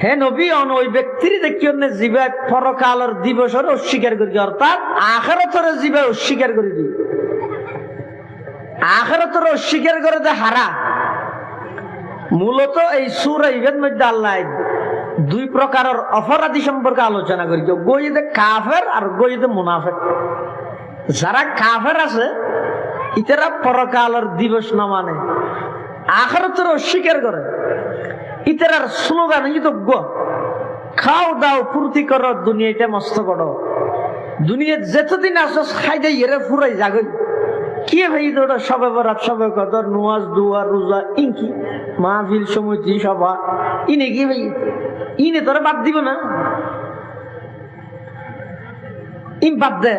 হে নবী ওই ব্যক্তির দেখিও না জীবা পরকালের দিবসের অস্বীকার করি, অর্থাৎ আখিরাতের জীবা অস্বীকার করে দি। আখিরাতের অস্বীকার করে দে হারা। মূলত এই সূরা ইবের মধ্যে আল্লাহ দুই প্রকারের অপরাধী সম্পর্কে আলোচনা করি, গইদে কাফের আর গইদে মুনাফিক। যারা কাফের আছে ইতারা পরকালের দিবস না মানে, আখিরাতের অস্বীকার করে, ইতারার স্লোগান খাও দাও ফুর্তি করো, দুনিয়াটা মস্ত বড়, দুনিয়া যেতদিন আসো খাইদে এরে ফুরাই জাগই কি ভাই তোরা সবে বরাত সবে কদর নামাজ দুয়া রোজা ইনকি মাহফিল সমিতি সভা ইনে কি ভাই ইনে তোরা বাদ দিব না, ইন বাদ দে,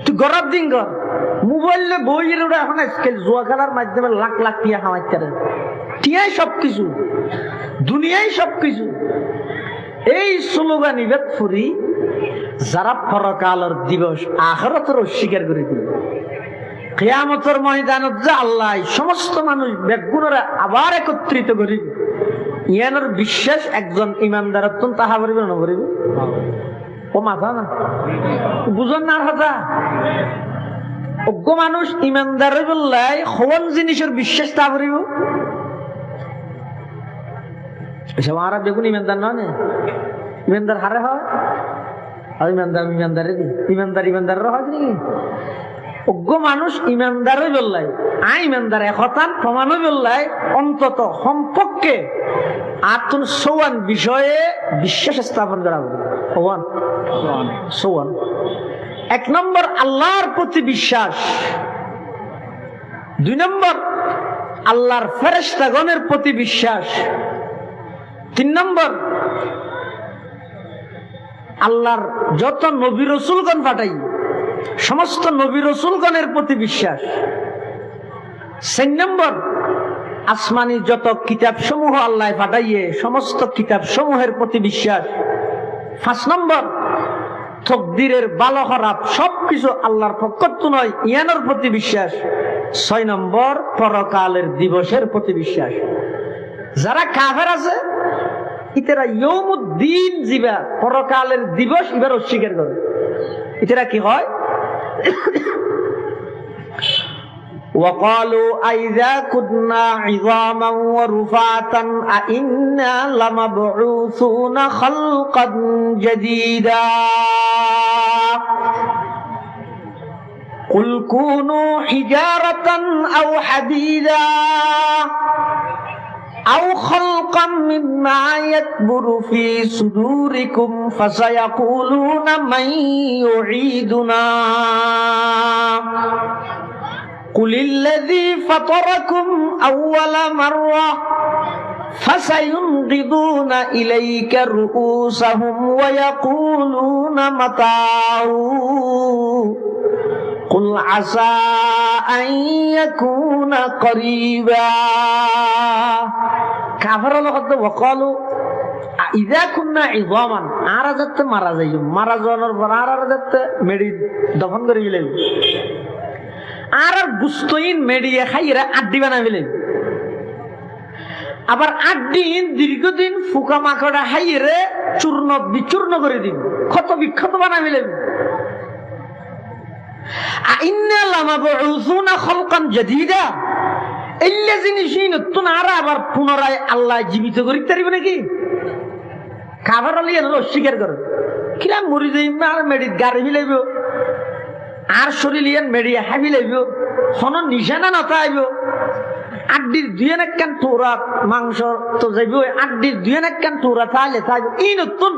তুই গরব দিন কর। মোবাইলে বইয়ের ওরা এখন আজকাল জুয়া খেলার মাধ্যমে লাখ লাখ টিয়া কামাই করে, টিয়াই সবকিছু, দুনিয়াই সবকিছু। এই স্লোগান ইবাদ ফুরি যারা পরকালের দিবস আখিরাতের অস্বীকার করে দিল, কিয়ামতের ময়দানত যে আল্লাহ সমস্ত মানুষ বেগুনরা আবার একত্রিত করিব, ইয়ানোর বিশ্বাস একজন ইমানদার তাহা করিবে না করিবে? ও মাথা না বুঝন না কথা। অজ্ঞ মানুষ ইমানদার বললাই কোন জিনিসের বিশ্বাস তা করিব? এসব আর দেখুন ইমানদার নয়, ইমানদার হারে হয়, আর ইমানদার ইমানদারে দি ইমানদার ইমানদারের হয় নাকি? অজ্ঞ মানুষ ইমানদারে বললাই ইমানদার একতান প্রমাণও বললাই অন্তত সম্পর্কে আতুন সৌয়ান বিষয়ে বিশ্বাস স্থাপন করা হবে। সৌয়ান এক নম্বর আল্লাহর প্রতি বিশ্বাস, দুই নম্বর আল্লাহর ফেরেশতাগণের প্রতি বিশ্বাস, তিন নম্বর আল্লাহর যত নবী রাসূলগণ পাঠাই সমস্ত নবী রাসূলগণের প্রতি বিশ্বাস, চার নম্বর আসমানি যত কিতাব সমূহ আল্লাহ পাঠাইয়ে সমস্ত কিতাব সমূহের প্রতি বিশ্বাস, পাঁচ নম্বর তকদিরের ভালো খারাপ সবকিছু আল্লাহর পক্ষ নয় ইয়ানোর প্রতি বিশ্বাস, ছয় নম্বর পরকালের দিবসের প্রতি বিশ্বাস। যারা কাফের আছে ইতারা ইয়াউমুদ্দিন জিবা পরকালের দিবস এবার অস্বীকার করে, ইতারা কি হয়? وقالوا أئذا كنا عظاما ورفاتا أئنا لمبعوثون خلقا جديدا قل كونوا حجارة أو حديدا أو خلقا مما يكبر في صدوركم فسيقولون من يعيدنا قل الذي فطركم أول مرة فسينغضون إليك رؤوسهم ويقولون متاه قل عسى أن يكون قريبا কাফের লোকদের وقالوا إذا كنا عظاما আরা যাতে মারা যাই, মারা যাওয়ার পর আরা যাতে মেডি দফন করে গেলেন আর গুস্তইন মেডিয়ে খাইরা আড্ডি বানাই ফেলেন, আবার আড্ডি দীর্ঘদিন ফুকা মাকড়া খাইরে চূর্ণ বিচূর্ণ করে দিন, ক্ষত বিক্ষত বানাই ফেলেন। আইন্না লামাবউসুনা খালকান জাদীদা, এইলা জিনিসই নতুন আর আবার পুনরায় আল্লাহ জীবিত করিতে পারিব নাকি? কাফের লিয়ে অস্বীকার করে কিরা মরি যাই আর মেডিত গাড়ি মিলাইব আর শরীর মেডিয়া হাবি লাগব, হন নিশানা নথাইব, আড্ডির দুই একখান তোরা মাংস তো যাইব, আড্ডির দুই একখান তোরা তাইলে থাকবে। এই নতুন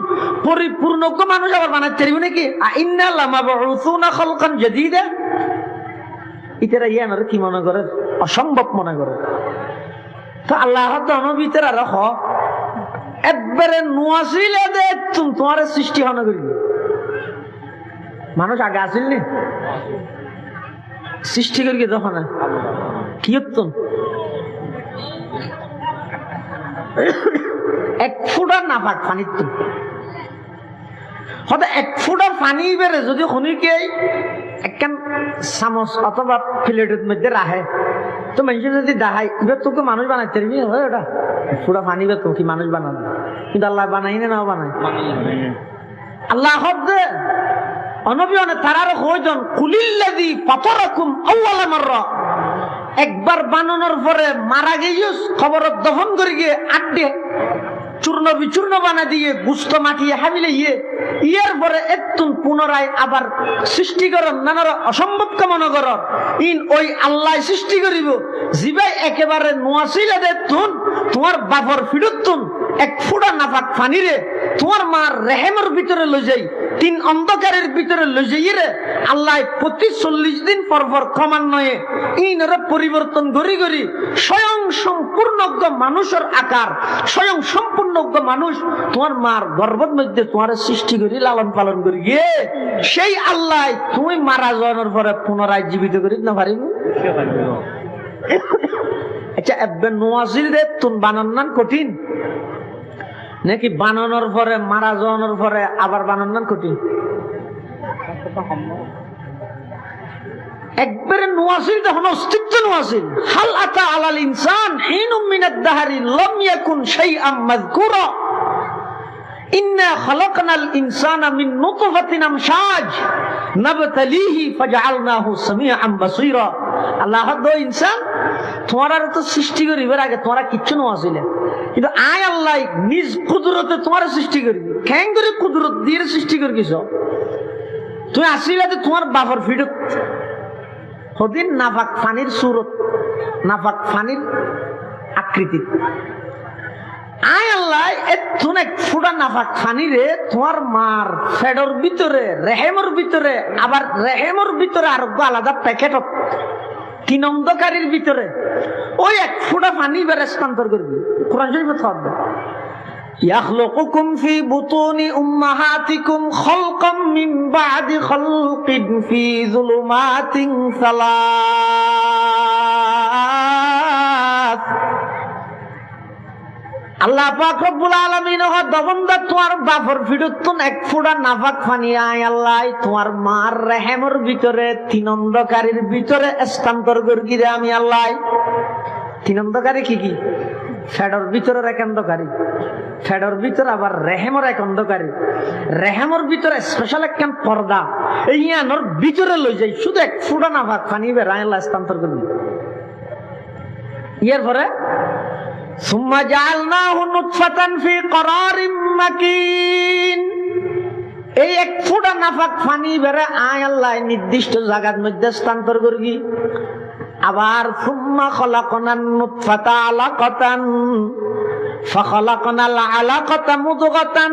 পরিপূর্ণ মানুষ আবার বানাতে পারিব নাকি? আইন্না লামাবউসুনা খালকান জাদীদা, ইতারা ইয়ানার কি মনে করে? অসম্ভব মনে করে। তো আল্লাহ নবীতেরা রাখ একবারে নোয়াশিলে দে তোমার সৃষ্টি হন করি, মানুষ আগে আসিল নি সৃষ্টি করি তখন কি হতো? এক ফুটা নাপাক পানির তো হয়তো এক ফুটা পানি বেড়ে যদি শুনিকে একখান চামচ অথবা প্লেটের মধ্যে রাখে তো মানুষ যদি দাহাই এবার তোকে মানুষ বানাইতে পারবি ওটা পুরা পানি বা তোকে মানুষ বানানো, কিন্তু আল্লাহ বানাই না বানায় আল্লাহ হদ্দে অনবিয়নে তারার হইজন কুলিল্লাযী ফাতারাকুম আউওয়ালা মাররা, একবার বানানোর পরে মারা গিয়েছ খবর দফন করে গিয়ে আড্ডে চূর্ণ বিচূর্ণ বানা দিয়ে গুস্ত মাটিয়ে হামিলে ইয়ার পরে একটু পুনরায় আবার সৃষ্টি করেন নানার অসম্ভব কামনা কর ইন ওই আল্লাহ সৃষ্টি করিব জিবাই একেবারে নোয়াশিলা দে তুন তোমার বাপর ফিরত তুন এক ফুটা নাফাক ফানিরে তোমার মার রেহেমের ভিতরে লই যাই, তিন অন্ধকারের ভিতরে লই যাই রে আল্লাহ প্রতি 40 দিন পর পর ক্রমান্বয়ে ইনরে পরিবর্তন করি করি স্বয়ং সম্পূর্ণজ্ঞ মানুষের আকার, স্বয়ং সম্পূর্ণজ্ঞ মানুষ তোমার মার গর্ভের মধ্যে তোমার সৃষ্টি করি লালন পালন করি গিয়ে সেই আল্লাহ তুমি মারা যাওয়ার পরে পুনরায় জীবিত করি না পারিব। আচ্ছা এবে নোয়াজিল রে তুন বানান কঠিন নাকি বানানোর পরে মারা যাওয়ানোর পরে আবার বানান কঠিন? একবারে নোয়াজিল তখন অস্তিত্ব নোয়াজিল। হাল আতা আলাল ইনসান হিনুম মিনাদ দাহরি লাম ইয়াকুন শাইআম মাযকুরা ইন্না খালাকনাল ইনসানা মিন নুতফাতিন আমশাজ নাবতালিহি ফাজআলনাহু সামিআন বাসীরা। আল্লাহ দো ইনসান তোমার তো সৃষ্টি করিবার আগে তোমরা কিচ্ছু নোয়াজিল, কিন্তু আয় আল্লাহ নিজ কুদরতে তোমার সৃষ্টি করবি। কেন করে কুদরত দিয়ে সৃষ্টি করিস? তুমি আসিলে তোমার বাপর ফিডত হদিন নাফাক ফানির সুরত, নাফাক ফানির আকৃতি। আয় আল্লাহ এতুন এক ফুটা নাফাক ফানিরে তোমার মার ফেডর ভিতরে রেহেমর ভিতরে আবার রেহেমর ভিতরে আরোগ্য আলাদা প্যাকেটত তিন অন্ধকারের ভিতরে ওই এক ফুটা পানি বেড়ে স্থানান্তর করবি। কোরআন শরীফে থাকবে ইয়াখলুকুকুম ফি বুতুনি উম্মাহাতিকুম খালকাম মিন বাদি খালকিন ফি যুলুমাতিন সালাস। আল্লাহ পাক রব্বুল আলামিন দবন্দা তোমার বাপর ফিরতুন এক ফুটা নাফাক পানি আয় আল্লাহ তোমার মার রেহেমের ভিতরে তিন অন্ধকারের ভিতরে স্থানান্তর করি রে আমি আল্লাহ। তিন অন্ধকারে কি কি? ফেডর ভিতরের এক অন্ধকারী, ফেডর ভিতরে আবার রেহেমর এক অন্ধকারী, রেহেমর ভিতরে স্পেশাল একখান পর্দা এই আনোর ভিতরে লই যাই শুধু এক ফুটা নাফাক পানি বেড়ায় আল্লাহ স্থানান্তর করবি। ইয়ার পরে সুম্মা জাআলনাহু নুতফাতান ফি করারিম মাকিন, এই এক ফুটা নাফাক পানি বেড়ে আয় আল্লাহ নির্দিষ্ট জায়গার মধ্যে স্থানান্তর করবি। আবার সুম্মা খলাকনান নুতফাতা আলাকাতান ফাখলাকনাল আলাকাতা মুদগাতান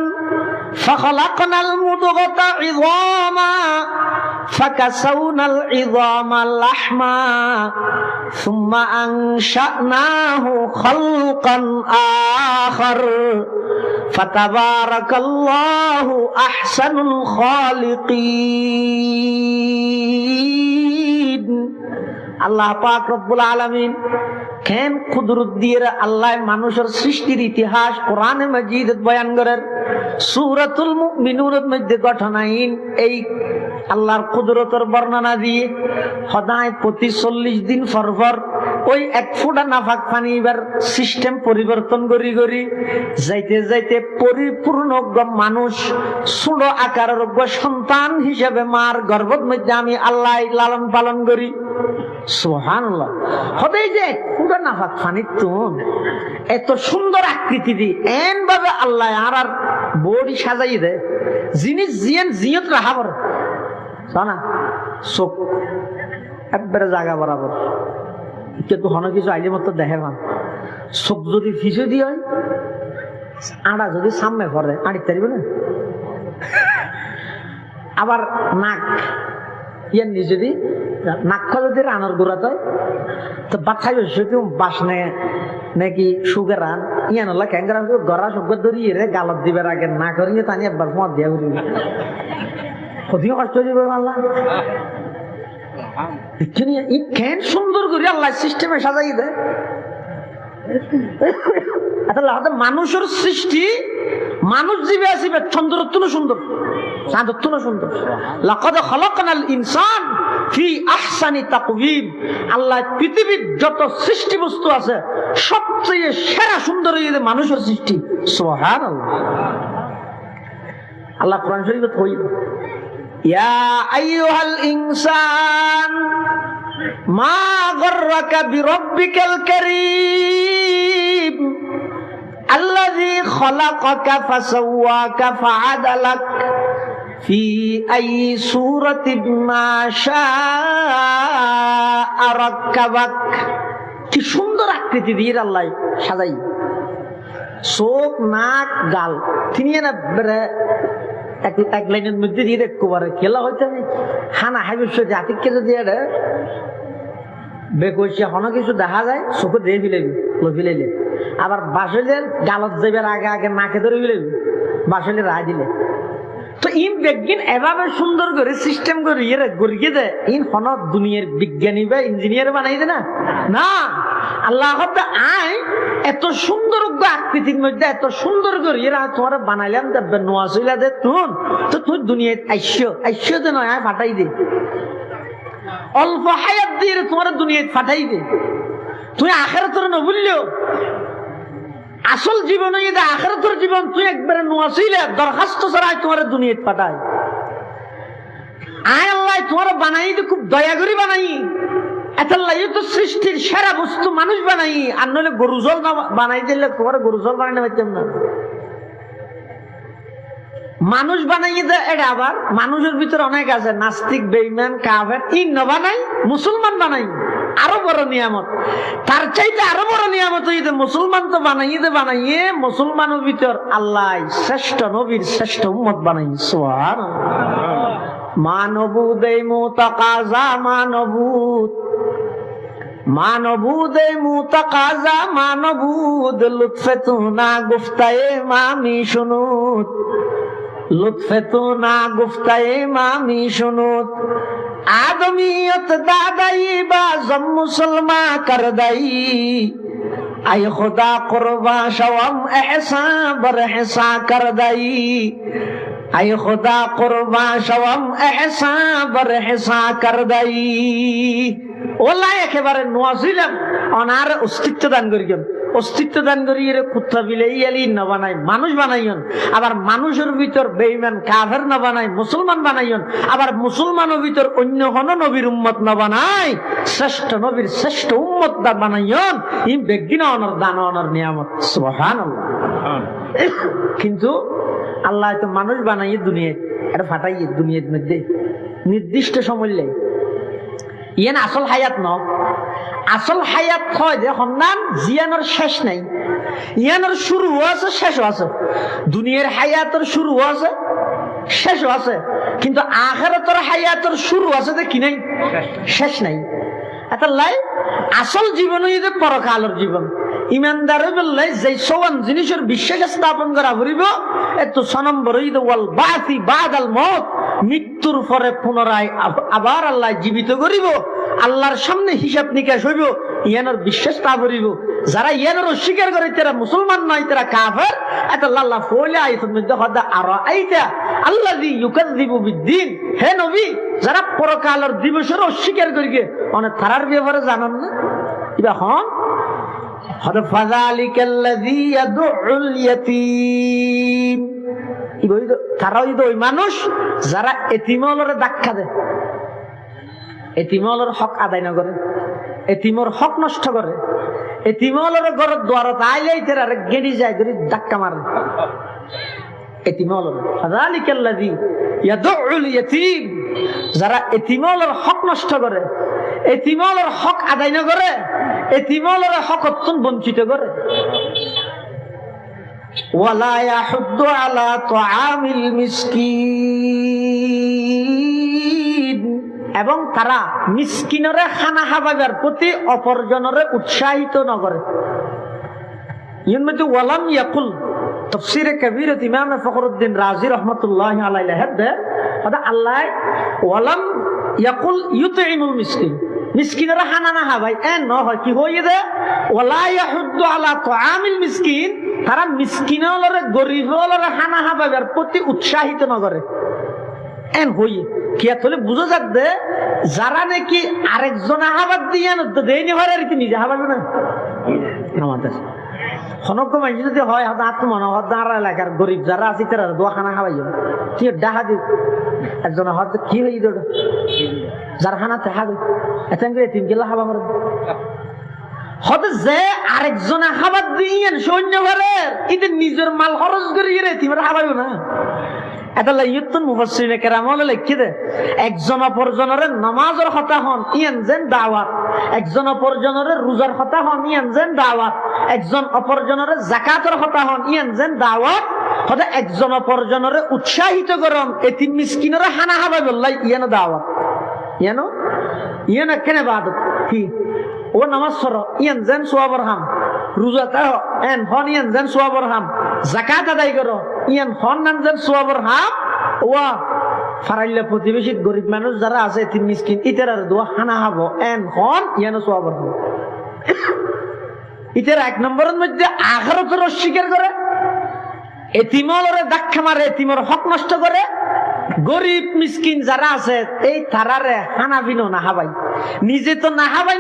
ফাখলাকনাল মুদগাতা ইযামা ফাকাসাউনাল ইযামা লাহমা সুম্মা আনশানাহু খালকান আখার ফাতাবারাকাল্লাহু আহসানুল খালিকিন। আল্লাহ পাক রব্বুল আলামিন কেন কুদরত দিয়ে আল্লাহ মানুষের সৃষ্টির ইতিহাস কোরআনে মাজিদ বয়ান করেন। সূরাতুল মুমিনুনের মধ্যে ঘটনাহীন এই আল্লাহর কুদরতের বর্ণনা দিয়ে সদায় প্রতি 40 দিন পর পর ওই এক ফুটা নাফাক পানি এবার সিস্টেম পরিবর্তন করি করি যাইতে যাইতে পরিপূর্ণ মানুষ ছোট আকারের সন্তান হিসেবে মার গর্ভের মধ্যে আমি আল্লাহ লালন পালন করি। সুবহানাল্লাহ। হবে যে পুরো নাফাক পানি তুন এত সুন্দর আকৃতি দি এন ভাবে আল্লাহ আর বডি সাজাই দেয় জিনিস জিয়ান জিয়ত রাখা পড়ে জানা চোখ একবারে জায়গা বরাবর কিন্তু হন কিছু আইলে মতো দেখে ভান চোখ যদি ফিসে দিয়ে হয় আড়া যদি সামনে পড়ে আড়ি তারিব না। আবার নাক ইয়ার নিজে দি নাক যদি রানার গোড়াতে তো বাচ্চা বাসনে নাকি সুগার আন ইয়ান হল ক্যাঙ্গারা গড়া সুগার ধরিয়ে রে গালত দিবার আগে না করিয়ে তানি একবার ফোঁত দিয়া করি কঠিন কষ্ট দিবে আল্লাহ কেন সুন্দর করে আল্লাহ সিস্টেমে সাজাই দেয়। মানুষের সৃষ্টি মানুষ জীবে আসিবে চন্দ্রত্ব সুন্দর চাঁদত্ব সুন্দর। লাকাদ খালাকনাল ইনসান ফি আহসানি তাকওয়িম, আল্লাহ পৃথিবীর যত সৃষ্টি বস্তু আছে সবচেয়ে সেরা সুন্দর হইছে মানুষের সৃষ্টি। সুবহানাল্লাহ। আল্লাহ কোরআন শরীফে কই, ইয়া আইয়ুহাল ইনসান মা গররাকা বিরাব্বিকাল কারীম আল্লাযী খালাকাকা ফাসাওয়াকা ফাআদালাক ফি আইয়ি সূরাতিন মা শাআ রাক্কাবাক। কি সুন্দর আকৃতি দিয়ে আল্লাহ সাজাই, চোখ, নাক, গাল তিনি না এক লাইনের মধ্যে দিয়ে দেখতে পারে খেলা হইতে হানা হাইবের সাথে আতিককে যদি এটা বেকইছে হন কিছু দেখা যায় চোখে দিয়ে ফিলাইবি ফিলাইলে, আবার বাসলের গালত যাইবার আগে আগে নাকে ধরে ফিলাইবি বাসলে রায় দিলে। তো ইন বেগিন এভাবে সুন্দর করে সিস্টেম করে ইয়ে গড়িয়ে দেয়, ইন হন দুনিয়ার বিজ্ঞানী বা ইঞ্জিনিয়ার বানাই দে না। না, আল্লাহ আয় এত সুন্দর আকৃতির মধ্যে এত সুন্দর করে এরা তোমার বানাইলাম দেখবে নোয়া চইলা দে তুন তো তুই দুনিয়ায় আইসো যে নয় আয় ফাটাই দে, অল্প হায়াত দিয়ে তোমার দুনিয়ায় ফাটাই দে। তুই আখিরাতের না বললেও আসল জীবন আখিরাতের জীবন তুই একবারে নোয়া চইলা দরখাস্ত ছাড়া তোমার দুনিয়ায় ফাটাই। আয় আল্লাহ তোমার বানাই দে, খুব দয়া করে বানাই, তো সৃষ্টির সেরা বস্তু মানুষ বানাই, আর নইলে গরু জল বানাই দিলে তোমার গরু জল বানাইতে পারতাম না। মানুষ বানাই দে, এটা আবার মানুষের ভিতরে অনেক আছে নাস্তিক, বেঈমান, কাফের, ই ন বানাই মুসলমান বানাই, আরো বড় নিয়ামত। তার চাইতে আরো বড় নিয়ামত হইতে মুসলমান তো বানাইয়ে মুসলমানের ভিতর আল্লাহ শ্রেষ্ঠ নবীর শ্রেষ্ঠ উম্মত বানাই। সুবহানাল্লাহ। মানবুদ মুতাকাজা মানবুদ মানবুদ মুতাকাজা মানবুদ লুৎফে তু না গুফতায়ে মামি শুনুত লুৎফে তু না গুফতায়ে মামি শুনুত আদমিয়ত দাদাই বা জম মুসলমান কর দাই আই খুদা কুরবা শওম এহসা বর হেসা কর দাই আই খুদা কুরবা শওম এহসা বর হেসা কর দাই। ওলা একেবারে নোয়াজিলাম অনার অস্তিত্ব দান করিবেন, অস্তিত্ব দান করি কুত্তা বিলাই আলি না বানাই মানুষ বানাইন, আবার মানুষের ভিতর বেঈমান কাফের না বানাই মুসলমান বানাইন, আবার মুসলমানের ভিতর অন্য কোন নবীর উম্মত না বানাই শ্রেষ্ঠ নবীর শ্রেষ্ঠ উম্মত দা বানাইন। ই বেগিনা অনর দান অনর নিয়ামত। সুবহানাল্লাহ। কিন্তু আল্লাহ তো মানুষ বানাই দুনিয়ায় এটা ফাটাই দুনিয়ার মধ্যে নির্দিষ্ট সময় লাই ইয়ান আসল হায়াত ন, আসল হায়াত হয় যে সন্ধান জিয়ানোর শেষ নাই, ইয়ানোর শুরু আছে শেষও আছে। দুনিয়ার হায়াতের শুরু আছে শেষও আছে, কিন্তু আখিরাতের হায়াতের শুরু আছে যে কি নাই শেষ নাই। এটা লাই আসল জীবন হইতে পরকালের জীবন। ইমানদারে বললে যে সওয়ান জিনিসের বিশ্বাস স্থাপন করা করিব এত সনম্বর হইতে ওয়াল বাসি বাদাল মউত, মৃত্যুর পরে পুনরায় আবার আল্লাহ জীবিত করিব, আল্লাহর সামনে হিসাব নিকাশ হইব, ইয়ানোর বিশ্বাস তা করিব। যারা ইয়ানোর অস্বীকার করে তারা মুসলমান নয়, তারা কাফের। এটা আল্লাহ ফলে আয়াতের মধ্যে হদা আর আইতা আল্লাযী ইউকাযযিবু বিদ্দীন, হে নবী যারা পরকালের দিবসের অস্বীকার করিকে অনেক তারার ব্যাপারে জানান না। ইবা হন হদা ফাযালিকাল্লাযী ইয়াদউল ইয়াতীম, তারা ওই মানুষ যারা এতিমলরে ধাক্কা দেয়, এতিমলর হক আদায় না করে, এতিমর হক নষ্ট করে, এতিমলর ঘরের দ্বারত আইলেই তারা গেড়ি যায় ধরে ধাক্কা মারে। এতিমলর ফাযালিকাল্লাযী ইয়াদউল ইয়াতীম, যারা এতিমলর হক নষ্ট করে, এতিমলর হক আদায় না করে, এতিমলর হক বঞ্চিত করে। ওয়ালা ইয়াহুদ্দু আলা তুআমিল মিসকিন, এবং তারা মিসকিনরে খানা খাওয়াবার প্রতি অপরজনরে উৎসাহিত না করে। এর মধ্যে ওয়ালাম ইয়াকুল তাফসীরে কবীরত ইমাম ফখরুদ্দিন রাজি রাহমাতুল্লাহি আলাইহি হাদা আল্লাহ ওয়ালাম ইয়াকুল ইউতঈমুল মিসকিন, মিসকিনরা খানা না খাওয়াই এ ন হয় কি হইয়ে দে ওয়ালা ইয়াহুদ্দু আলা তুআমিল মিসকিন, তারা মিসকিনলরে গরিবলরে খানা খাওয়াবার প্রতি উৎসাহিত না করে। এন হই কিয়া তোলে বুঝো যাক দে যারা নাকি আরেকজন হাবাদ দিয়ে দেয়নি হয় আর কি নিজে হাবাবে না আমাদের খনক মাইজি যদি হয় আত্মমনোহর দাঁড়া এলাকার গরিব যারা আছে তারা দোয়া খানা খাওয়াই কি ডাহা দিব একজন হয়তো কি হয়ে দৌড় যার খানাতে হাবে এতেন করে তিন গেলা হাবা মারে হয়তো যে আরেকজনে হাবাদ দিয়ে সৈন্য ঘরের এদের নিজের মাল খরচ করে গিয়ে তিমার হাবাইব না এটা লাইয়ুতুন মুফাসসিরিনে কেরামলে লিখে দে একজন অপরজনের নামাজের কথা হন ইয়ান যেন দাওয়াত একজন অপরজনের রোজার কথা হন ইয়ান যেন দাওয়াত একজন অপরজনের যাকাতের কথা হন ইয়ান যেন দাওয়াত হতে একজন অপরজনের উৎসাহিত করন এতিম মিসকিনের হানা হাবা বললাই ইয়ান দাওয়াত ইয়ান কেন ইবাদত কি ও নামাজ পড়ো ইয়ান যেন সওয়াবের হাম রোজা তাও এন হন ইয়ান যেন সওয়াবের হাম যাকাত আদায় করো ইয়ান হন নান যেন সওয়াবের হাম ওয়া ফারাইলা প্রতিবেশী গরিব মানুষ যারা আছে এতিম মিসকিন ইতারার দোয়া হানা হাবো এন হন ইয়ান সওয়াবের হাম ইতার এক নম্বরের মধ্যে আখিরাতের অস্বীকার করে এতিমলরে ধাক্কা মারে এতিমর হক নষ্ট করে গরিব মিসকিন যারা আছে এই তারারে হানাবিনো না হাবাই নিজে তো না হাবাই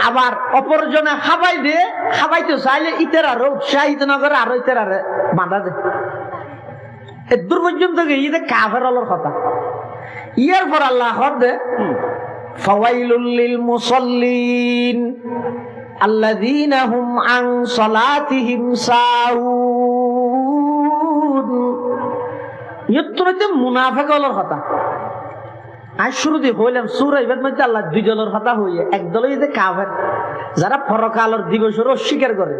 আবার অপরজনে খাবাই দিয়ে খাবাইতে চাইলে ইতের আরো উৎসাহিত না করে আরো ইতের আরে বাঁধা দেয় দূর পর্যন্ত গিয়ে কাফের আলোর কথা ইয়ার পর আল্লাহ দে ফাওয়াইলুল লিল মুসাল্লিন আল্লাযীনা হুম আন সালাতিহিম সাহুন ইয়ত্তরতে মুনাফিক আলোর কথা আজ শুরুতে হইলাম সূরা ইবাদ মধ্যে আল্লাহ দুই দলের কথা হইয়ে এক দল হইছে কাফের যারা পরকালের দিবসের অস্বীকার করে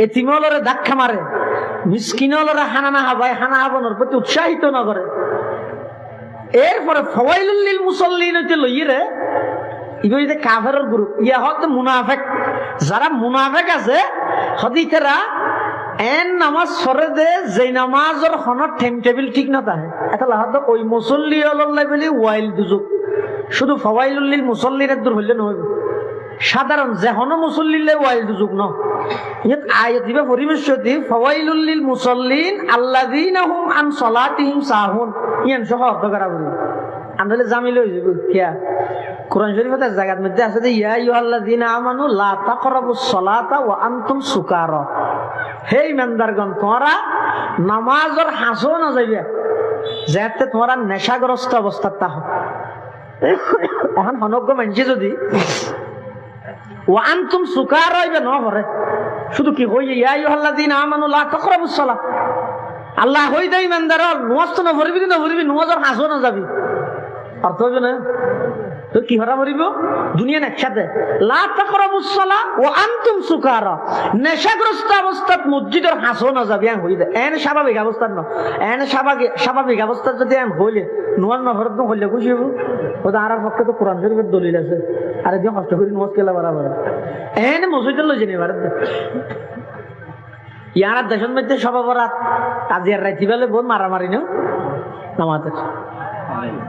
এতিমলরে ধাক্কা মারে মিসকিনলরে হানা হাবানোর প্রতি উৎসাহিত না করে এরপরে ফাওয়াইলুল লিল মুসাল্লিন হইতে লইরে ইবইতে কাফেরের গ্রুপ ইয়া হতে মুনাফিক যারা মুনাফিক আছে হদিতেরা এন নামাজ সরে দে যে নামাজের হনত টাইম টেবিল ঠিক না থাকে এটা লাহাদ ওই মুসল্লি আল্লাহ বলি ওয়াইল দুজুক শুধু ফাওয়াইলুল লিল মুসাল্লিনের দূর হইলে নয় সাধারণ যে হন মুসল্লিলে ওয়াইল দুজুক ন ইয়াত আয়াত দিবা পরিবেশতি ফাওয়াইলুল লিল মুসাল্লিন আল্লাযীনা হুম আন সালাতিহিম সাহুন ইয়ান সহ অর্থ করা বলি আনলে জামিল হই যাব কিয়া কোরআন শরীফের জায়গার মধ্যে আছে যে ইয়া আইয়ুহাল্লাযীনা আমানু লা তাকরাবুস সালাতা ওয়া আনতুম সুকারা হে ইমানদারগণ তোমরা নামাজের হাসো না যাইবে যাতে তোমরা নেশাগ্রস্ত অবস্থায় থাকো এখন হনজ্ঞ মানছে যদি ওয়া আনতুম সুকারা হইবে না পরে শুধু কি হই ইয়া আইয়ুহাল্লাযীনা আমানু লা তাকরাবুস সালাত আল্লাহ হই দেই ইমানদার নামাজ তো না পড়বি নামাজের হাসো না যাবি অর্থ হইবে না তো কি হরা মরিব দুনিয়া একসাথে লা তাকরাবুস সালাহ ওয়া আনতুম সুকারা নেশাগ্রস্ত অবস্থাত মসজিদের হাসো না যাবি আন হইদে এন স্বাভাবিক অবস্থা না এন স্বাভাবিক অবস্থা যদি আন হইলে নোয়ার না হরদ হইলে খুশি হইব ওটা আর পক্ষে তো কোরআন শরীফের দলিল আছে আর যে কষ্ট করে নামাজ কেলা বরাবর এন মসজিদে লই জেনে বারে ইয়ার দেশের মধ্যে সবা বরাত কাজিয়ার রাইতি বেলে বহুত মারামারি না নামাজের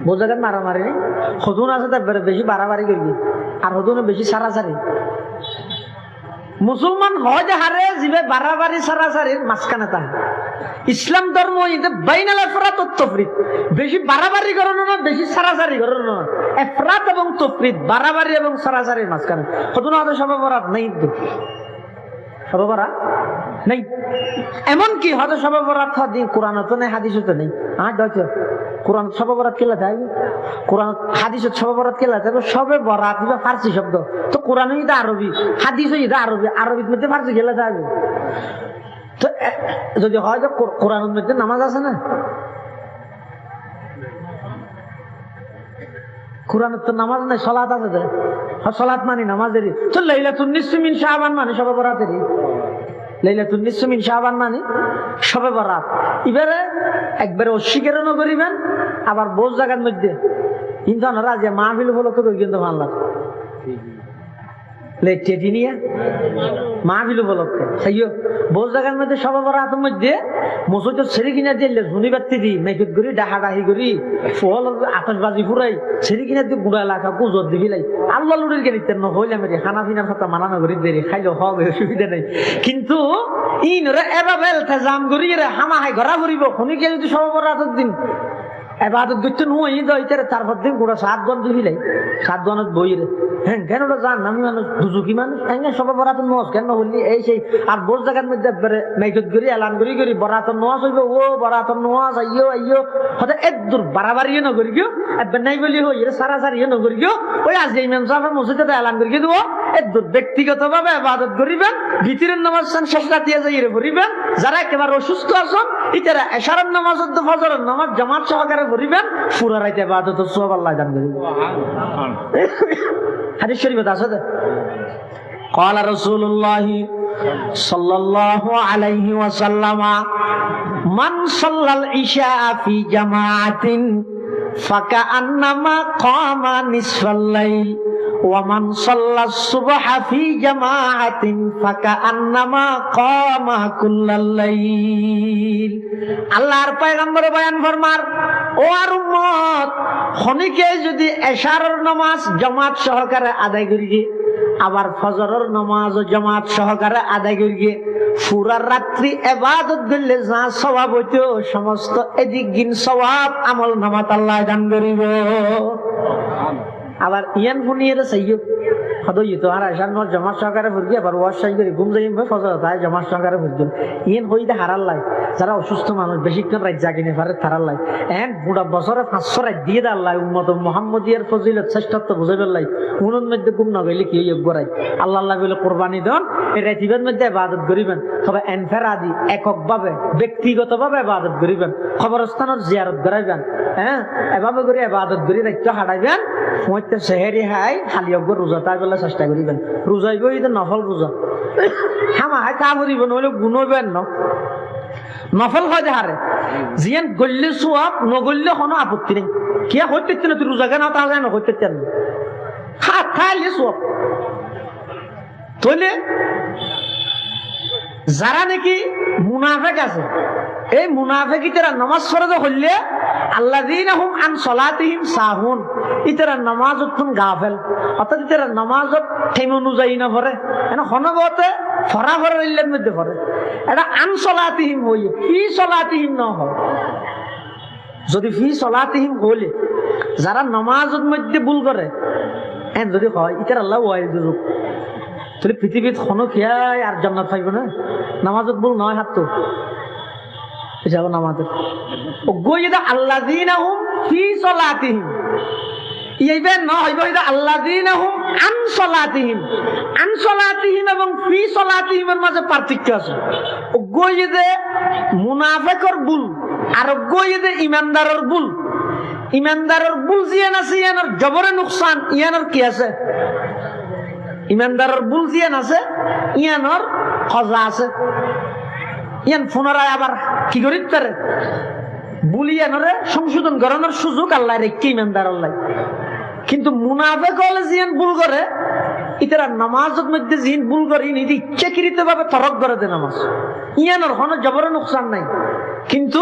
বোঝাগান মারামারি নেই হদুন আছে তার বেশি বাড়াবাড়ি করবি আর হদুনে বেশি সারাসারি মুসলমান হয় যে হারে জিবে বাড়াবাড়ি সারাসারির মাঝখানে তা ইসলাম ধর্ম বাইনাল এফরাত ও তফরিদ বেশি বাড়াবাড়ি করানো না বেশি সারাসারি করানো না এফরাত এবং তফরিদ বাড়াবাড়ি এবং সারাসারির মাঝখানে হদুন হয়তো সব বরাত নেই সব বরাত নেই এমনকি হয়তো সব বরাত দিন কোরআন তো নেই হাদিস তো নেই আর দরকার কোরআন সবে বরাত কেলা যায় কোরআন হাদিসত সবে বরাত কেলা যায় সবে বরাত বা ফার্সি শব্দ তো কোরআন এটা আরবি হাদিস এটা আরবি আরবির মধ্যে ফার্সি কেলা যায় তো যদি হয় যে কোরআনের মধ্যে নামাজ আছে না কোরআনের তো নামাজ নাই সালাত আছে সালাত মানে নামাজেরই তো লাইলাতুন নিসফি মিন শাবান মানে সবে বরাতেরই লাইলাতুন নিসফি মিন শাবান মানে সবে বরাত এবারে একবারে অস্বীকারও না করিবেন আবার বোঝ জায়গার মধ্যে কিন্তু আমরা যে মাহফিল উপলক্ষে তো কিন্তু ভালো লাগে টেটি নিয়ে মাহফিল উপলক্ষে সেইও বোঝ জায়গার মধ্যে সবে বরাতের মধ্যে মসজিদ ছেড়ে কিনা দিলে ঝুনি বাতি দি মেঘত করি ডাহাডাহি করি ফল আতশবাজি ফুরাই ছেড়ে কিনা দিয়ে গুড়া লাখা গুজর দিবি লাই আল্লাহ লুড়ির কে নিতেন নহইলে মেরে খানা পিনার কথা মানানো করি দেরি খাইলেও হবে অসুবিধা নেই কিন্তু ইনরে এভাবে জাম করি রে হামা হাই ঘরা ঘুরিব খনিকে যদি সবে বরাতের দিন এবাদত করতে নুই দইতে তারপর দিন গোড়া 7 বন্ধ হিলাই 7 বনত বইরে হ্যাঁ কেন ওটা জান আমি মানুষ দুজুকি মানুষ হ্যাঁ সবাই বরাত নস কেন হলি এই সেই আর বোর জায়গার মধ্যে মেঘত করি এলান করি করি বরাত নস হইব ও বরাত নস আইও আইও হতে এক দূর বাড়াবাড়িও নগরি গিয়ে একবার নাই বলি হই সারা সারিও নগরি গিয়ে ওই আজ ইমাম সাহেব মসজিদে এলান করি দিব এক দূর ব্যক্তিগতভাবে ইবাদত করিবেন ভিতরের নামাজ শেষ রাতে যাইরে পড়িবেন যারা একেবারে অসুস্থ আছেন ইতারা এশারার নামাজ ও ফজরের নামাজ জামাত সহকারে পড়িবেন পুরা রাতে ইবাদত সব আল্লাহ দান করিবেন হাদিস শরীফে আছে قال رسول الله صلى الله عليه وسلم من صلى العشاء في جماعة فكأنما قام نصف الليل ومن صلى الصبح في جماعة فكأنما قام كل الليل আল্লাহর পয়গম্বর বয়ান ফরমার ও আর উম্মত খনিকে যদি এশারের নামাজ জামাত সহকারে আদায় করি আবার ফজরের নামাজ ও জামাত সহকারে আদায় করি পুরা রাত্রি ইবাদত করলে যা সওয়াব হইতো সমস্ত এদিক গিন সওয়াব আমল নামাত আল্লাহ দান করিব আবার ইয়ান ফুনিয়ে চাইও হদই তো আর আশার নর জমা সহকারে ভরগি আবার ওয়াশ সাই করে ঘুম যাই ফজর তাই জমা সহকারে ভরগি ইয়ান হইতে হারার লাই যারা অসুস্থ মানুষ বেশিক্ষণ রাত জাগিনে পারে তারার লাই এন বুড়া বছরে 500 রাত দিয়ে দেওয়ার লাই উম্মত মুহাম্মদিয়ার ফজিলত শ্রেষ্ঠত্ব বুঝাইবার লাই উনুর মধ্যে ঘুম না গেলে কি হইব গড়াই আল্লাহ আল্লাহ বলে কোরবানি দেন এই রাতিবের মধ্যে ইবাদত করিবেন তবে এনফেরাদি এককভাবে ব্যক্তিগতভাবে ইবাদত করিবেন কবরস্থানের জিয়ারত করাইবেন হ্যাঁ এভাবে করে ইবাদত করি রাত হারাইবেন মধ্যে সেহেরি হাই খালি অগ্র রোজা তাই বলে চেষ্টা করিবেন রোজাইব এই নফল রোজা হামা হাই তা করিব নহলে গুণবেন নফল হয় হারে জিয়ান গল্লে সোয়াব নগল্লে কোনো আপত্তি নেই কে হইতে না তুই রোজা কেন তা যায় না হইতে না খাইলে সোয়াব তাহলে যারা নাকি মুনাফেক আছে এই মুনাফেকিতেরা নামাজ ফরজ হইলে আল্লাযীনা হুম আন সালাতিহিম সাহুন ইতারা নামাজতুন গাফেল অর্থাৎ ইতারা নামাজত টাইম অনুযায়ী না পড়ে এনা হনবতে ফরাফর ইল্লার মধ্যে পড়ে এটা আন সালাতিহিম হই ফি সালাতিহিম না হয় যদি ফি সালাতিহিম হইলে যারা নামাজের মধ্যে ভুল করে এন যদি হয় ইতারা আল্লাহ ওয়াই দিজুক তাহলে পৃথিবীত কোনো খেয়াই আর জান্নাত পাইব না নামাজত ভুল নয় হাত তো যাব নামাজের ও গইদা আল্লাযীনা হুম ফি সালাতিহিম এইবে না হইব এটা আল্লাযীনা হুম আন সালাতিহিম এবং ফি সালাতিহিমের মাঝে পার্থক্য আছে ও গইদে মুনাফিকের ভুল আর গইদে ইমানদারের ভুল ইমানদারের ভুল জিয়ান আছে ইয়ানোর জবরে নুকসান ইয়ানোর কি আছে ইমানদারের ভুল জিয়ান আছে ইয়ানোর খজা আছে ইয়ান পুনরায় আবার কি করিতে পারে বুলিয়ানরে সংশোধন করানোর সুযোগ আল্লাহ রেখে ইমানদার আল্লাহ কিন্তু মুনাফিক হলে জিয়ান ভুল করে ইতারা নামাজের মধ্যে জিন ভুল করে নিজে ইচ্ছাকৃত ভাবে তরক করে দেয় নামাজ ইয়ানোর কোনো জবরে নুকসান নাই কিন্তু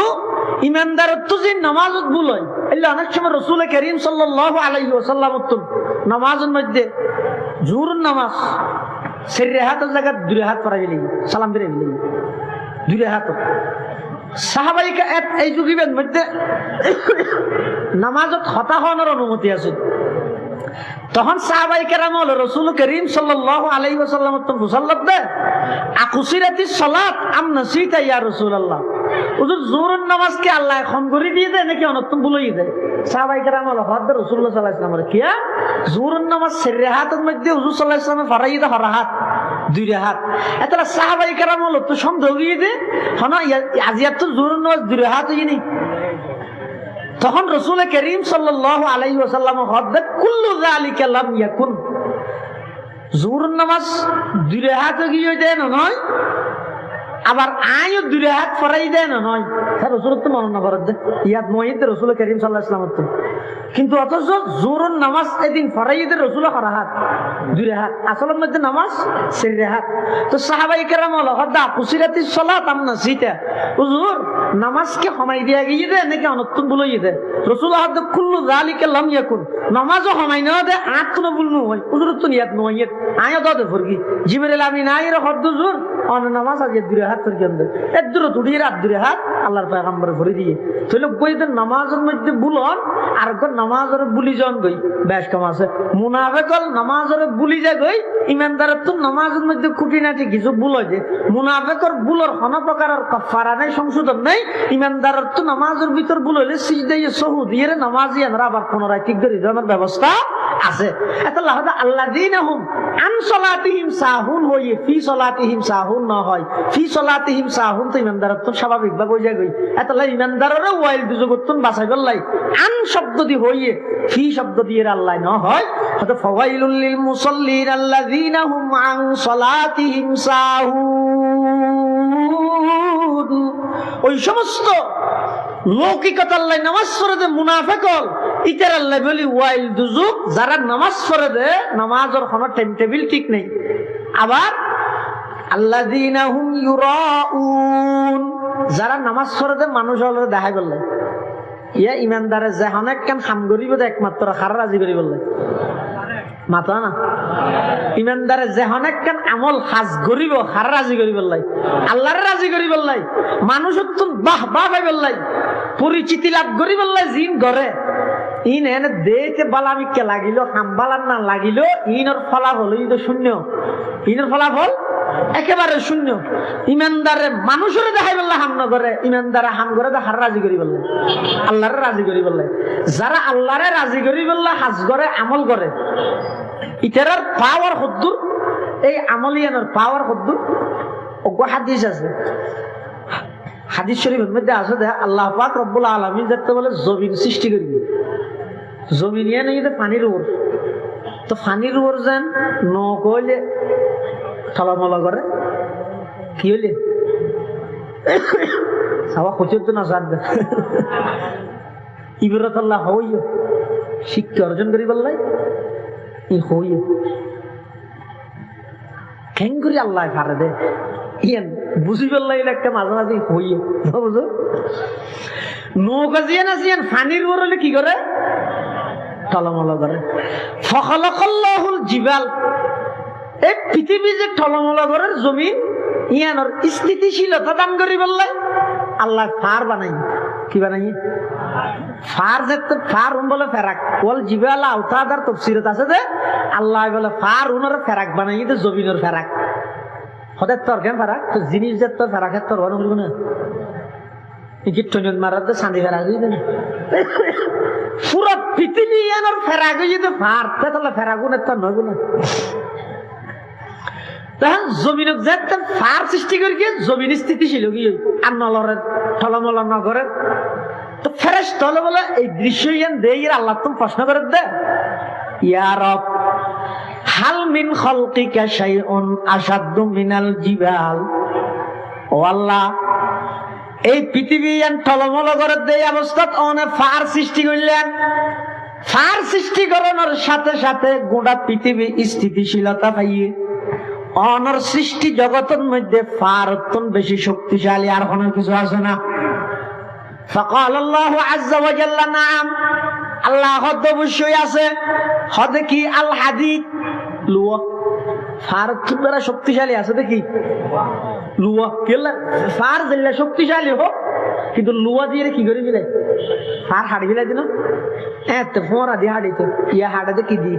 ইমানদারের তো যে নামাজত ভুল হয় এলে অনেক সময় রাসূল কারীম সাল্লাল্লাহু আলাইহি ওয়াসাল্লাম নামাজের মধ্যে জোহরের নামাজ সেরে হাতের জায়গা দুই হাত পড়াই গেলি সালাম দিয়ে গেলি দুই হাত সাহাবাইকা এই যুগের মধ্যে নামাজত হতাশ হওয়ার অনুমতি আছে তখন সাহাবাই কেরাম হলো রাসূল কারীম সাল্লাল্লাহু আলাইহি ওয়াসাল্লাম মুসাল্লাত দে আকুসিরাতিস সালাত আম নাসিতা ইয়া রাসূলুল্লাহ হুজুর জোহরের নামাজ কি আল্লাহ ক্ষম করে দিয়ে দেয় নাকি অনর্থম ভুলিয়ে দেয় সাহাবাই কেরাম হলো হযরত রাসূলুল্লাহ সাল্লাল্লাহু আলাইহি ওয়াসাল্লাম কি জোহরের নামাজ সিরহাতের মধ্যে হুজুর সাল্লাল্লাহু আলাইহি ওয়াসাল্লাম ফরাইদা হরাহাত দুই রাহাত এতলা সাহাবাই কেরাম হলো তো সন্দেহ গিয়ে দে হনা আজিয়াত তো জোহরের নামাজ দুই রাহাত হয়নি তখন রাসূল কারীম সাল্লাল্লাহু আলাইহি ওয়াসাল্লাম হদ্দে কুল্লু যালিকা লাম ইয়াকুন জোহরের নামাজ দুই রাকাত গিয়ে দেয় না নয় আবার আয়ও দুই রাকাত ফরাই দেয় না নয় স্যার রাসূল তো মনে না করে ইয়াদ মহিদ রাসূল কারীম সাল্লাল্লাহু আলাইহি ওয়াসাল্লাম কিন্তু অথচ জোহরের নামাজ এদিন ফরাই দে রাসূল রাকাত দুই রাকাত আসলের মধ্যে নামাজ চার রাকাত তো সাহাবায়ে কেরাম হলো হদ্দা কুসিরাতিস সালাত আম নাসিতা হুজুর নামাজ কে হমাই দিয়া গিয়ে দে নাকি অনর্থম বলই দে রাসূল হদ্দা কুল্লু যালিকা লাম ইয়াকুন নামাজও হমাই না দে আত কোনো বলনু হয় হুজুর তো নিয়াত নয় আয়া দাও দে ফরগি জিবরিল আমিন আইর হদ্দ হুজুর অন নামাজ আজ দুই রাকাত হাত তোর কেন্দ্রে এর দূরে তুড়িয়ে রাত দূরে হাত আল্লাহর পয়গম্বর ভরে দিয়ে তাহলে বইদের নামাজের মধ্যে বুলন আর নামাজের বুলি জন গই বেশ কম আছে মুনাফেকল নামাজের বুলি যায় গই ইমানদারের তো নামাজের মধ্যে খুঁটিনাটি কিছু ভুল হয় যে মুনাফেকর ভুলের কোন প্রকারের কাফারা নাই সংশোধন নাই ইমানদারের তো নামাজের ভিতর ভুল হইলে সিজদায়ে সহুদ এর নামাজি আমরা আবার পুনরায় ঠিক করে দেওয়ার ব্যবস্থা আছে আল্লাহ আল্লাযীনাহুম আন সালাতিহিম সাহুন হইয়ে ফি সালাতিহিম সাহুন না হয় ফি সালাতিহিম সাহুন তো ইমানদারের তো স্বাভাবিক ভাবে হয়ে যায় গই আল্লাহ ইমানদারেরও ওয়াইল দুজগতুন বাঁচাই বললাই আন শব্দ দি হইয়ে ফি শব্দ দিয়ে আল্লাহ না হয় হয়তো ফাওয়াইলুল লিল মুসাল্লিন আল্লাযীনা হুম আন সালাতিহিম সাহুন ওই সমস্ত লৌকিকতা আল্লাহ নামাজ পড়ে দে মুনাফিকল ইতার আল্লাহ বলি ওয়াইল দুজুক যারা নামাজ পড়ে দে নামাজের কোনো টাইম টেবিল ঠিক নেই আবার আল্লাযীনা হুম ইউরাউন যারা নামাজ পড়ে দে মানুষ হলে দেখাই বললে ইয়া ইমানদারে যে অনেক কাম হাম করিব একমাত্র খারা রাজি করি বললে মাথা না ইমানদারে যে অনেক কান আমল হাজ করিব খারা রাজি করি বললাই আল্লাহরে রাজি করি বললাই মানুষ বাহ বাহ ভাই বললাই পরিচিতি লাভ করি বললাই জিন ঘরে ইন এনে দেখে বালামিকে লাগিল হামবালার না লাগিল ইনর ফলাফল ই তো শূন্য ইনর ফলাফল একেবারে শূন্য ইমানদারে মানুষের দেখাই বললে হাম না করে ইমানদারে হাম করে হার রাজি করি বললে আল্লাহরে রাজি করি বললে যারা আল্লাহরে রাজি করি বললে হাজ করে আমল করে ইতার পাওয়ার হদ্দুর এই আমলিয়ানোর পাওয়ার হদ্দুর ওগো হাদিস আছে হাদিস শরীফের মধ্যে আছে যে আল্লাহ পাক রব্বুল আলামিন যাতে বলে জমিন সৃষ্টি করবে জমিন ইয়ে নেই পানির উপর তো পানির উপর যেন নকলে ঠলামলা করে কি হইলে সবা খুঁজে তো না সার ইবরত আল্লাহ হইও শিক্ষা অর্জন করি বললাই ই হইও কেন করি আল্লাহ ফারে দে ইয়ান বুঝি বললাই একটা মাঝে মাঝে হইও বুঝো নৌকা জিয়ান আসিয়ান পানির উপর হলে কি করে টলমল করে ফখলকল্লাহুল জিবাল এই পৃথিবী যে টলমল করে জমিন ইয়ানোর স্থিতিশীলতা দান করি বললাই আল্লাহ ফার বানাই কি বানাই ফার যেতে ফার বলে ফেরাক ওল জিবাল আওতাদার তাফসীরত আছে যে আল্লাহ বলে ফার উনার ফেরাক বানাই দে জমিনের ফেরাক হঠাৎ তোর কেন ফেরাক তো জিনিস যে তোর ফেরাকের তোর বানো বলবো না গিট্টন মারার তো শান্তি ফেরাক হয়ে দেন পুরো পৃথিবী এনার ফেরাক হয়ে যেতে ফার তাহলে ফেরাগুনের তোর নয় না তখন জমিন যেতে ফার সৃষ্টি করি গিয়ে জমিন স্থিতিশীল গিয়ে আর নলরের ঠলমল নগরের তো ফেরেশ তলে বলে এই দৃশ্য ইয়ান দেই আল্লাহ তুমি প্রশ্ন করে দে ইয়া রব হাল মিন খালকিকা শাইউন আশাদ্দু মিনাল জিবাল ও আল্লাহ এই পৃথিবী ইয়ান ঠলমল করে দেই অবস্থাত অনেক ফার সৃষ্টি করলেন ফার সৃষ্টি করানোর সাথে সাথে গোটা পৃথিবী স্থিতিশীলতা পাইয়ে অনর সৃষ্টি জগতের মধ্যে ফার অত্যন্ত বেশি শক্তিশালী আর কোনো কিছু আছে না فقال الله عز وجل نعم আল্লাহ হদ অবশ্যই আছে হদ কি আল হাদিদ লুয়া ফার খুবরা শক্তিশালী আছে দেখি লুয়া কেলা ফার দিলে শক্তিশালী হোক কিন্তু লুয়া দিয়ে কি করে দিলে ফার হাড়ি দিলে দিন এত ফোরা দিয়ে হাড়ি তো ইয়া হাড়ে কি দি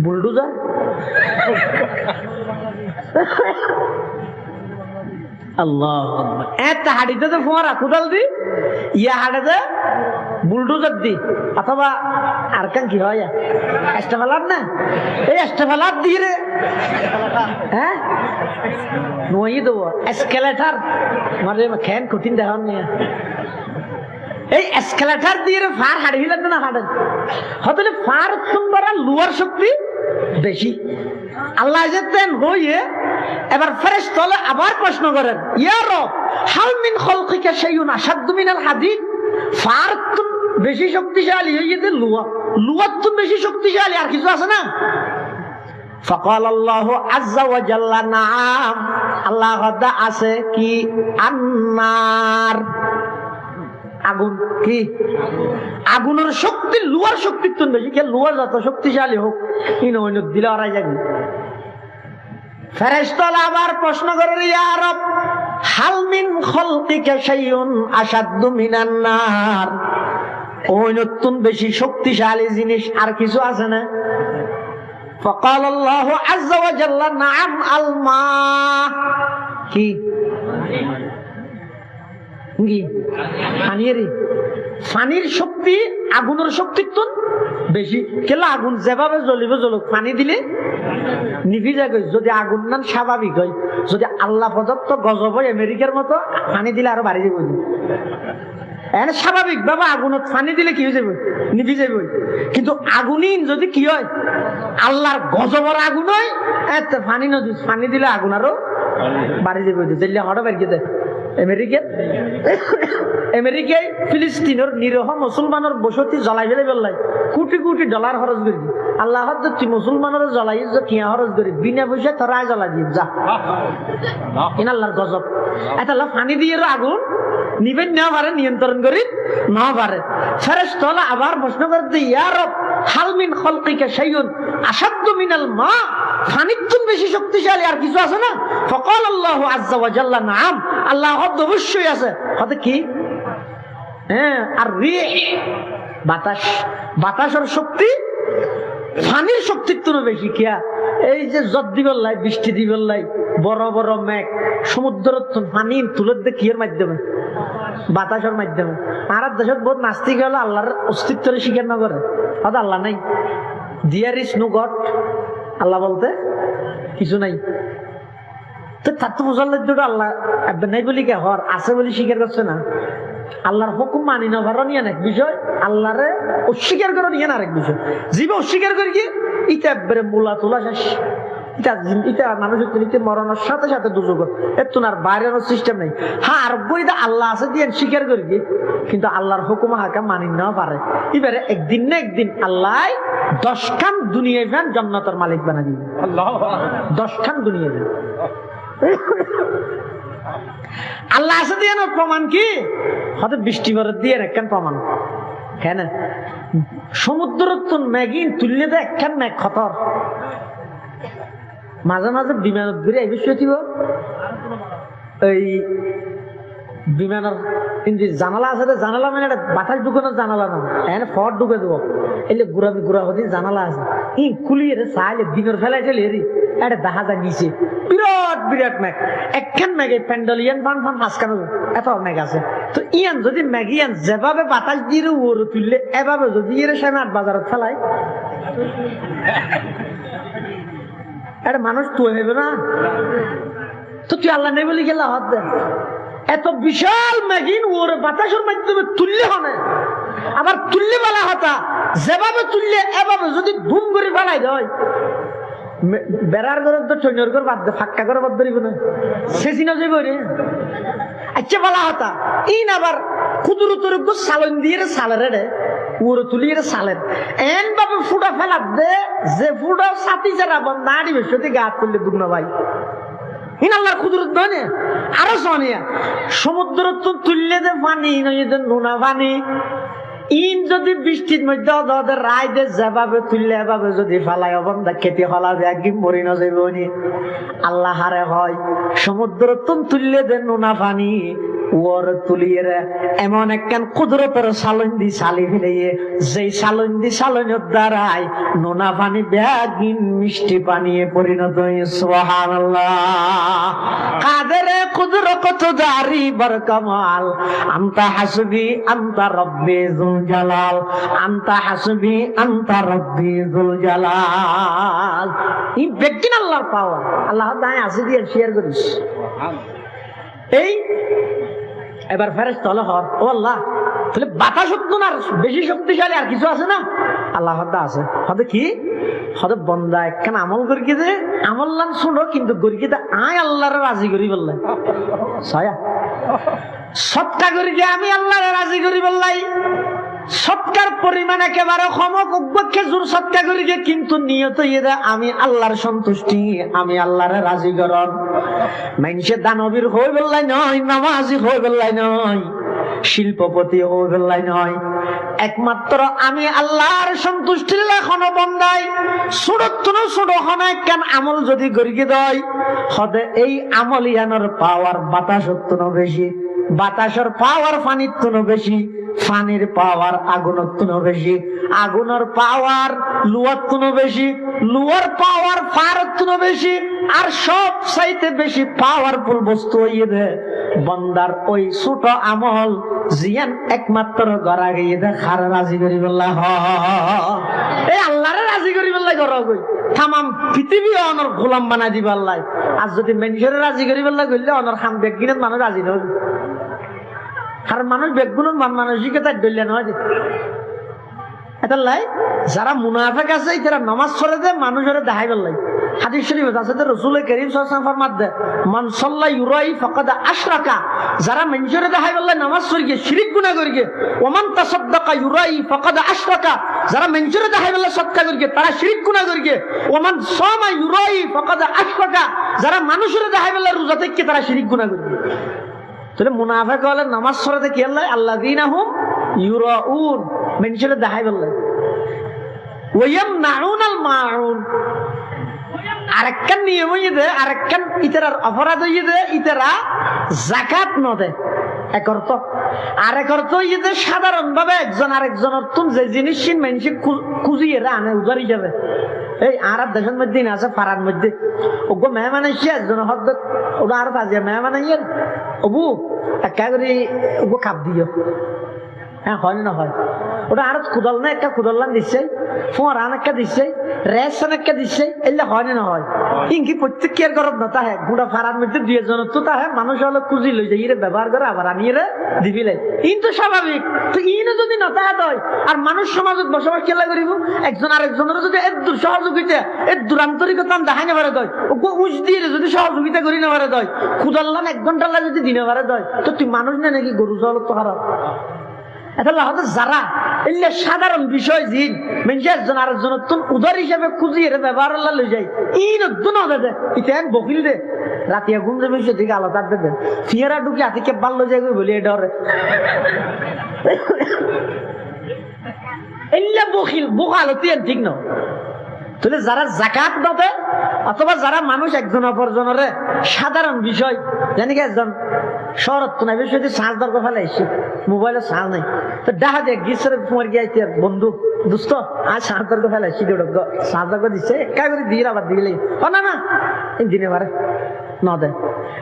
বুলডোজার আল্লাহ এত হাড়িতে তো ফোরা কোদাল দি ইয়া হাড়ে বুলডোজার দি অথবা আর কান কি হয় এস্টেফালার না এই এস্টেফালার দিয়ে রে হ্যাঁ নই দেবো এসকেলেটার মানে খেন কঠিন দেখান নিয়ে এই এসকেলেটার দিয়ে ফার হাড়ি লাগবে না হাড়ে হতলে ফার তোমরা লুয়ার শক্তি বেশি আল্লাহ যেতেন হইয়ে এবার ফেরেশতা তলে আবার প্রশ্ন করেন ইয়া রব হাল মিন খালকিকা শাইউন আশাদ্দু মিনাল হাদিদ ফার তো বেশি শক্তিশালী হইয়ে দে লুয়া লুয়ার তো বেশি শক্তিশালী আর কিছু আছে না فقال الله عز وجل نعم আল্লাহ হদা আছে কি আন্নার আগুন কি আগুনের শক্তি লুয়ার শক্তির তো বেশি কে লুয়া যত শক্তিশালী হোক ইন অন্য দিলে ওরাই যাবে ফেরেশতারা আবার প্রশ্ন করে, ইয়া রব হাল মিন খালকিকা শাইউন আশাদ্দু মিনান নার, ওই নতুন বেশি শক্তিশালী জিনিস আর কিছু আছে না? فقال الله عز وجل نعم الماء কি পানির শক্তি আগুনের শক্তির তো বেশি। কেলা আগুন যেভাবে জ্বলিবে জ্বলুক, পানি দিলে নিভি যাবে। যদি আগুন নান স্বাভাবিক হয়, যদি আল্লাহ প্রদত্ত গজব হয় আমেরিকার মতো, পানি দিলে আরো বাড়ি যাবে। এনে স্বাভাবিক বাবা আগুনত পানি দিলে কি হয়ে যাবে? নিভি যাবে। কিন্তু আগুনই যদি কি হয় আল্লাহর গজবের আগুন হয়, পানি নদী পানি দিলে আগুন আরো বাড়ি যাবে। দিল্লি হঠাৎ বেরিয়ে দেয় আমেরিকায় ফিলিস্তিনের নিরহ মুসলমানের বসতি জ্বলাই ফেলে বেললাই কোটি কোটি ডলার খরচ করি। আল্লাহ তুই মুসলমানের জ্বলাই কিয়া খরচ করি, বিনা পয়সা তোরা জ্বলাই দিব যা। আল্লাহর গজব। এটা পানি দিয়ে আগুন নিবেন না পারে, নিয়ন্ত্রণ করি না পারে। ফেরেশতারা আবার প্রশ্ন করতে, ইয়া রব হাল মিন খালকিকা শাইউন আশাদ্দু মিনাল মা, পানির চেয়ে বেশি শক্তিশালী আর কিছু আছে না? ফাকাল আল্লাহু আযজা ওয়া জাল্লা নাম, আল্লাহ অবশ্যই আছে। হতে কি? হ্যাঁ, আর রিহ বাতাস, বাতাসের শক্তি পানির শক্তির চেয়ে বেশি। কিয়া এই যে জদ দিবেলাই, বৃষ্টি দিবেলাই, বড় বড় মেঘ সমুদ্রের পানি তুলে দে কিয়ের মাধ্যমে? বাতাসের মাধ্যমে। আর দেশত বহুত নাস্তিক হলো আল্লাহর অস্তিত্বের স্বীকার না করে। হয়তো আল্লাহ নাই, দেয়ার ইজ নো গড, আল্লাহ বলতে কিছু নাই। তো তার তো বোঝার লাগবে আল্লাহ নাই বলি কে হর আছে বলি স্বীকার করছে না। আল্লাহর হুকুম মানি না ভালো নিয়ে এক বিষয়, আল্লাহরে অস্বীকার করে নিয়ে আরেক বিষয়। জীবে অস্বীকার করি কি ইটা একবারে মূলা তোলা শেষ। এটা মানুষের মরণের সাথে সাথে দুযোগ, এত আর বাইরের সিস্টেম নেই। হ্যাঁ আর বইটা আল্লাহ আছে দিয়ে স্বীকার করি কি, কিন্তু আল্লাহর হুকুম হাকাম মানি না পারে। এবারে একদিন না একদিন আল্লাহ 10 খান দুনিয়ায় ফ্যান জান্নাতের মালিক বানা দিবে। 10 খান দুনিয়ায় আল্লাহ আছে দিয়ে না প্রমাণ কি? হয়তো বৃষ্টি বরফ দিয়ে একখান প্রমাণ। কেন সমুদ্র ম্যাগিন তুললে তো একখান ম্যাগ খতর। মাঝে মাঝে বিমানত ঘুরে এই বিষয় দিব, এই বিমানের জানালা আছে, জানালা মানে বাতাস ঢুকানোর জানালা না, এখানে ফট ঢুকে দেবো। এলে ঘুরাবি ঘুরা হতে জানালা আছে, ই খুলিয়ে চাইলে দিনের ফেলাই ঠেলে হেরি এটা দেখা যায় নিচে বিরাট বিরাট ম্যাগ। একখান ম্যাগে প্যান্ডলিয়ান ফান ফান মাঝখানে এত ম্যাগ আছে। তো ইয়ান যদি ম্যাগিয়ান যেভাবে বাতাস দিয়ে ওরে তুললে, এভাবে যদি এর সামনে 8 বাজারত ফেলায়, এটা মানুষ তো হবে না। তো তুই আল্লাহ নেই বলি গেলা হাত দেন, এত বিশাল ম্যাগিন ওর বাতাসের মাধ্যমে তুললে হবে। আবার তুললে বেলা হতা যেভাবে তুললে এভাবে যদি ধুম করে বেলাই দেয়, বেড়ার ঘর তো ট্রেনের ঘর বাদ দে, ফাঁকা করে বাদ ধরিব না, সেচিনা যাইব রে। আচ্ছা বলা হতা ইন আবার ক্ষুদ্রতর সালন দিয়ে সালের রে ওরে তুলিয়ে সালের এন ভাবে ফুটা ফেলার দে, যে ফুটা সাথী যারা নাড়ি বেশি গা তুললে দুগ্ন ভাই ইন আল্লাহর কুদরত নয়। আরো শোনিয়া সমুদ্র তো তুললে দে পানি নয় নোনা পানি, ইন যদি বৃষ্টির মধ্যে রায় দে যেভাবে তুললে এভাবে যদি ফেলায় অবন্ধা খেতে ফেলাবে একদিন মরি না যাইব। আল্লাহ হারে হয় সমুদ্র তো তুললে দে নোনা পানি, ওর তুলিয়ে এমন একখান কুদরতের সালন্দি সালি ফেলিয়ে, যেই সালন্দি সালনের দ্বারাই নোনা পানি ব্যাগিন মিষ্টি পানিয়ে পরিণত হয়ে। সুবহানাল্লাহ। কাদের কুদরত জারি বর কামাল, আনতা হাসবি আনতা রব্বি যুল জালাল, আনতা হাসবি আনতা রব্বি যুল জালাল। এই ব্যক্তিন আল্লাহর পাওয়ার, আল্লাহ দায় আছে দিয়ে শেয়ার করিস। এই এবার ফেরেশতা হলো হর ও আল্লাহ, তাহলে বাতাস আর বেশি শক্তিশালী আর কিছু আছে না? আল্লাহ আছে। হতে কি হতে বন্দা একখান আমল করি দে, আমল নাম শুনো কিন্তু করি দে আয় আল্লাহরে রাজি করি বললাই ছয়া সৎকা করি যে আমি আল্লাহরে রাজি করি বললাই। সৎকার পরিমাণ একেবারে খেজুর সৎকা করি গে, কিন্তু নিয়ত ইয়ে আমি আল্লাহর সন্তুষ্টি, আমি আল্লাহরে রাজি করন। মানুষের দানবীর হয়ে বললাই নয়, নামাজি হয়ে বললাই নয়, শিল্পপতি হইলাই নয়, একমাত্র আমি আল্লাহর সন্তুষ্টির এখনো বন্দাই ছোট ছোট হনায় কেন আমল যদি গড়িয়ে দেয় হতে এই আমল ইয়ানোর পাওয়ার বাতাসের তুনো বেশি, বাতাসের পাওয়ার পানির তুনো বেশি, পানির পাওয়ার আগুনের তুনো বেশি, আগুনের পাওয়ার লুয়ার তুনো বেশি, লুয়ার পাওয়ার ফায়ারের তুনো বেশি, আর সব চাইতে বেশি পাওয়ারফুল বস্তু হইয়ে দে বন্দার ওই ছোট আমল জিয়ান একমাত্র গড়া গিয়ে দে খার রাজি করি বললা এই আল্লাহরে রাজি করি বললাই গড়া গই তামাম পৃথিবী অনর গোলাম বানাই দিবা আল্লাহ। আর যদি মানুষের রাজি করি বললা গইলে অনর খাম বেগিনত মানুষ রাজি নয়, কারণ মানুষ বেগুনের মানসিকতা ডলিয়া নয়। এটা লাই যারা মুনাফিক আছে এরা নামাজ পড়ে দে মানুষের দেখাই বেলাই। হাদিস শরীফ আছে যে রাসূল কারীম সাল্লাল্লাহু আলাইহি ওয়াসাল্লাম ফরমাতে মান সাল্লা ইউরাই ফাকাদ আশরাকা, যারা মানুষের দেখাই বেলাই নামাজ পড়ে গিয়ে শিরক গুনাহ করে গিয়ে, ওমান তাসাদদাকা ইউরাই ফাকাদ আশরাকা, যারা মানুষের দেখাই বেলাই সদকা করে গিয়ে তারা শিরক গুনাহ করে গিয়ে, ওমান সামা ইউরাই ফাকাদ আশরাকা, যারা মানুষের দেখাই বেলাই রোজা থেকে তারা শিরক গুনাহ করে গিয়ে। তাহলে মুনাফিক হলে নামাজ পড়াতে কি আল্লাহ আল্লাযীনা হুম ইউরাউন, মানুষের দেখাই বেলাই ওয়ায়ামনাউনাল মাউন। আরেকখান নিয়ম হইয়ে দে, আরেকখান ইতারার অপরাধ হইয়ে দে ইতারা যাকাত ন দে এক অর্থ, আরেক অর্থ হইয়ে দে সাধারণ ভাবে একজন আরেকজনের তুম যে জিনিস মানুষ খুঁজিয়ে আনে উদার হিসাবে। এই আর দেশের মধ্যে আছে পাড়ার মধ্যে ওগো মেহমান আসছে একজন হদ ওরা আর তাজিয়া মেহমান আইয়ের অবু একা করে ওগো খাপ দিও, হ্যাঁ হয় না হয় ওটা আর খুদল না একটা খুদল্লান দিচ্ছে, ফোঁরান একটা দিচ্ছে, রেশন একটা দিচ্ছে, এলে হয় না হয় ইনকি প্রত্যেক কেয়ার করত না তাহে গোটা ফাড়ার মধ্যে দুই একজন তো তাহে মানুষ হলো খুঁজি লই যায় ইরে ব্যবহার করে আবার আনিয়ে দিবি লাই, ইন তো স্বাভাবিক। তো ইনে যদি না তাহে হয় আর মানুষ সমাজত বসবাস কেলা করিব একজন আরেকজনের যদি এর দূর সহযোগিতা এর দূরান্তরিকতা দেখাই না পারে দয় ওকে উচ দিয়ে যদি সহযোগিতা করি না পারে দয় খুদল্লান 1 ঘন্টা যদি দিনে পারে দয় তো তুই মানুষ না নাকি গরু জল তো হারা। যারা এলে সাধারণ বিষয় জিন মেনছে একজন আরেকজন উদার হিসাবে খুঁজিয়ে ব্যবহার লই যায় ইন দে ইতেন বকিল দে রাতিয়া ঘুম যাবে দিকে আলাদা দেবেন ফিয়ারা ঢুকে হাতিকে বাল লই যায় বলি ডরে এলে বকিল বোকালতি ঠিক না। তাহলে যারা যাকাত দেবে অথবা যারা মানুষ একজন অপরজনের সাধারণ বিষয় জানি কি একজন শহরত নাই বিষয় চার্জ দরকার ফেলে এসে মোবাইলে চার্জ নাই তো দেখা যায় গিয়েছে তোমার গিয়ে বন্ধু দুস্থ আজ চার্জ দরকার ফেলে এসে চার্জ দরকার দিচ্ছে একা করে দিয়ে আবার দিলে ও না না দিনে পারে না দেয়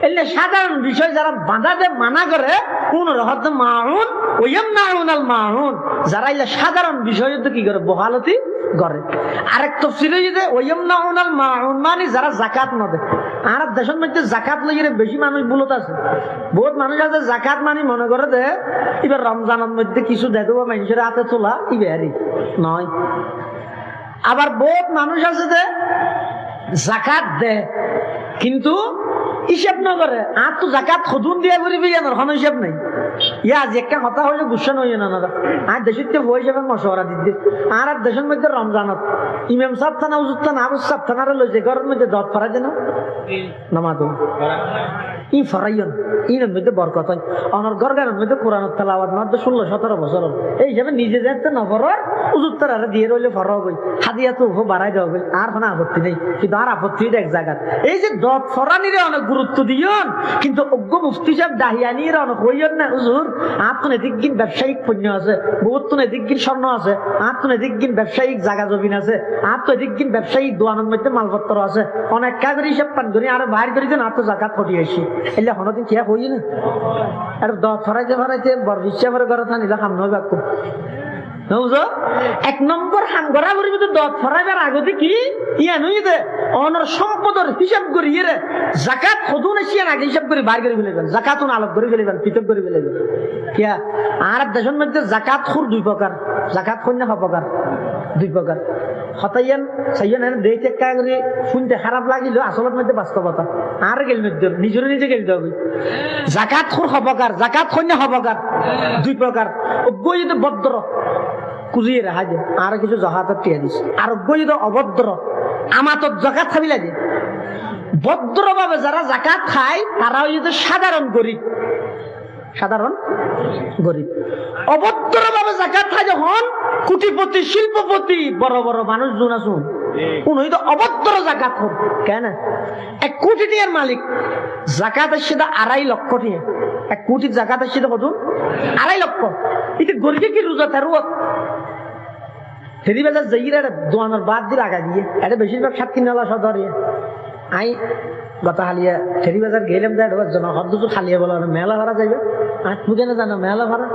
এলে সাধারণ বিষয় যারা বাধা দেয় মানা করে কোন রহত মাহুন ওইম নাউনাল মাহুন, যারা এলে সাধারণ বিষয় কি করে বহালতি করে। আরেক তফসিরে যদি ওইম নাউনাল মাহুন মানে যারা যাকাত না দেয়। আর দেশের মধ্যে যাকাত লইয়ে বেশি মানুষ বুলত আছে, বহুত মানুষ আছে যাকাত মানে মনে করে দে এবার রমজানের মধ্যে কিছু দে দেবো মানুষের হাতে তোলা ইবেহারি নয়। আবার বহুত মানুষ আছে যে যাকাত দে কিন্তু হিসাব না করে আর তো জাকাত খদুন দিয়া করিবি জানার কোনো হিসাব নাই। ইয়া আজ একটা কথা হইলে গুসন হইয়ে না আর দেশের বই হিসাবে মশওয়ারা দিদি আর দেশের মধ্যে রমজানত ইমাম সাহেব থানা উজুর থানা আবু সাহেব থানারে লইছে ঘরের মধ্যে দত ফরাই দেন নামাজ ই ফরাইন ইনের মধ্যে বরকত হয় অনর গরগানের মধ্যে কোরআন তেলাওয়াত মাত্র 16-17 বছর এই হিসাবে নিজে যাতে নফরর উজুর তারা দিয়ে রইলে ফর হই হাদিয়া তো বাড়াই দেওয়া হই আর কোনো আপত্তি নেই, কিন্তু আর আপত্তি এক জায়গা এই যে দত ফরানিরে অনেক গুরুত্ব দিয়ন কিন্তু অজ্ঞ মুফতি সাহেব দাহিয়ানির অনেক হইয়ন না হুজুর আর তো এদিক গিন ব্যবসায়িক পুণ্য আছে, বহুত তো এদিক গিন স্বর্ণ আছে, আর তো এদিক গিন ব্যবসায়িক জায়গা জমিন আছে, আর তো এদিক গিন ব্যবসায়িক দোয়ানের মধ্যে মালপত্র আছে, অনেক কাগরি হিসাব পান করি আর বাইর করি দেন আর তো জাকাত ফটিয়ে আসি এলে হনদিন কি হই না আর দত ফরাইতে বর বিশ্বাসের ঘরে থানিলে কাম নয় বাক্য বুঝো। 1 নম্বর হাম করা করিব তো দত ফরাইবার আগতে কি ইয়া নই দে অনর সম্পদের হিসাব করি রে যাকাত খদুন এসিয়ান আগে হিসাব করে বাইর করে ফেলেবেন, যাকাতুন আলাদা করে ফেলেবেন, পৃথক করে ফেলেবেন। কিয়া আর দেশের মধ্যে যাকাত খুর 2 প্রকার, যাকাত কন্যা 6 প্রকার 2 প্রকার হতাইয়ান সাইয়ান এনে দেইতে কাগরি শুনতে খারাপ লাগিল আসলের মধ্যে বাস্তবতা আর গেল মধ্যে নিজের নিজে গেল হবে। যাকাত খুর 6 প্রকার, যাকাত কন্যা 6 প্রকার 2 প্রকার। অজ্ঞই যদি ভদ্র কুজিয়ে রাখা যায় আর কিছু জহাতত টিয়া দিছে, আর অজ্ঞই যদি অভদ্র আমাতত জাকাত খাবি লাগে। ভদ্রভাবে যারা জাকাত খায় তারাও যদি সাধারণ গরিব সাধারণ গরিব। অভদ্রভাবে জাকাত খায় যখন কোটিপতি শিল্পপতি বড় বড় মানুষ জন আসুন উনি তো অভদ্র জাকাত হোক কেন 1 কোটি টাকার মালিক জাকাত আসছে 2.5 লক্ষ টাকা 1 কোটির জাকাত আসছে কত 2.5 লক্ষ এটা গরিবে কি রোজা তেরোত ফেরি বাজার যাইয়ে দোয়ানোর বাদ দিয়ে লাগা দিয়ে এটা বেশিরভাগ সাতক্ষীরা সদরে আই গত হালিয়া ফেরি বাজার গেলাম দেয় জন হদ্দুর খালিয়া বলো মেলা ভাড়া যাইবে আর তুমি কেন জানো মেলা ভাড়া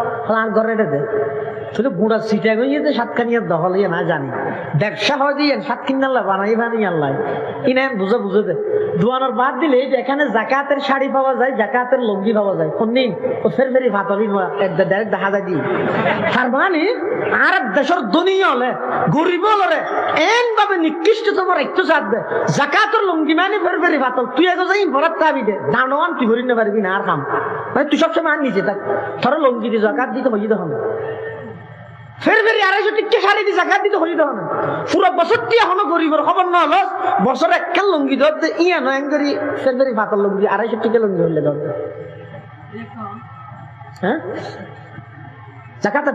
আর ঘরে এটা দেয় তাহলে বুড়া সিটা গিয়ে সাতখানিয়ার দখল ইয়ে না জানি ব্যবসা হয় দিয়ে সাতক্ষীরা বানাই বানাই আল্লাহ ইনা বুঝে বুঝে দে দোয়ানোর বাদ দিলে এখানে জাকাতের শাড়ি পাওয়া যায় জাকাতের লঙ্গি পাওয়া যায় কোনদিন ও ফের ফেরি ফাতলি ডাইরেক্ট দেখা যায় দিয়ে তার মানে আর দেশের দুনিয়া হলে গরিব হলে এন ভাবে নিকৃষ্ট তোমার একটু সাথ দে জাকাতের লঙ্গি মানে ফের ফেরি ফাতল তুই এগো যাই ভরাত খাবি দে দাঁড়ান তুই ভরি না পারবি না আর খাম মানে তুই সবসময় আর নিচে থাক তোর লঙ্গি দিয়ে জাকাত দিতে হয়ে তখন ফের ফেরি 250 টিকা শাড়ি দিয়ে জাকাত দিতে হয়ে তখন পুরো বছরটি এখনো গরিবের খবর না হলো বছর একখান লঙ্গি ধর দে ইয়া নয় করি ফের ফেরি ফাতল লঙ্গি 250 টিকা লঙ্গি হলে ধর দে হ্যাঁ জাকাত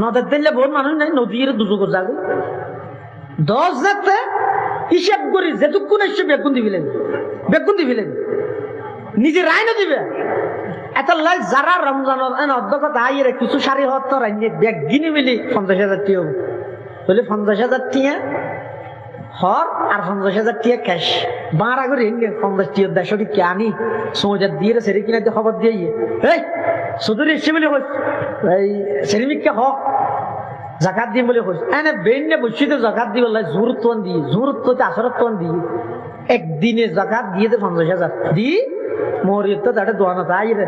নদের দিলে বহুত মানুষ নাই নদীর দুজো যাবে 10 যাতে হিসাব করি যেটুকুন এসে বেগুন দিবিলেন নিজে রায় না দিবে এত লাই যারা রমজানের অধ্যক্ষ দাঁড়িয়ে কিছু শাড়ি হত রাইনে ব্যাগ গিনি মিলি 50,000 টিয়া বলে 50,000 টিয়া হর আর 50,000 টিয়া ক্যাশ বাঁড়া করে 50 টিয়া 150 কে আনি সময় দিয়ে সেরে কিনা খবর দিয়ে এই শুধু এসে বলে এই সেরিমিককে হক জাকাত দিয়ে বলে হচ্ছে এনে বেন্যে বসিতে জাকাত দিয়ে বললাই জোরত্ব দিয়ে জোরত্ব আসরত্ব দিয়ে একদিনে জাকাত দিয়ে 50,000 দি মরিয়ত তো তাটা দোয়ানো তাই রে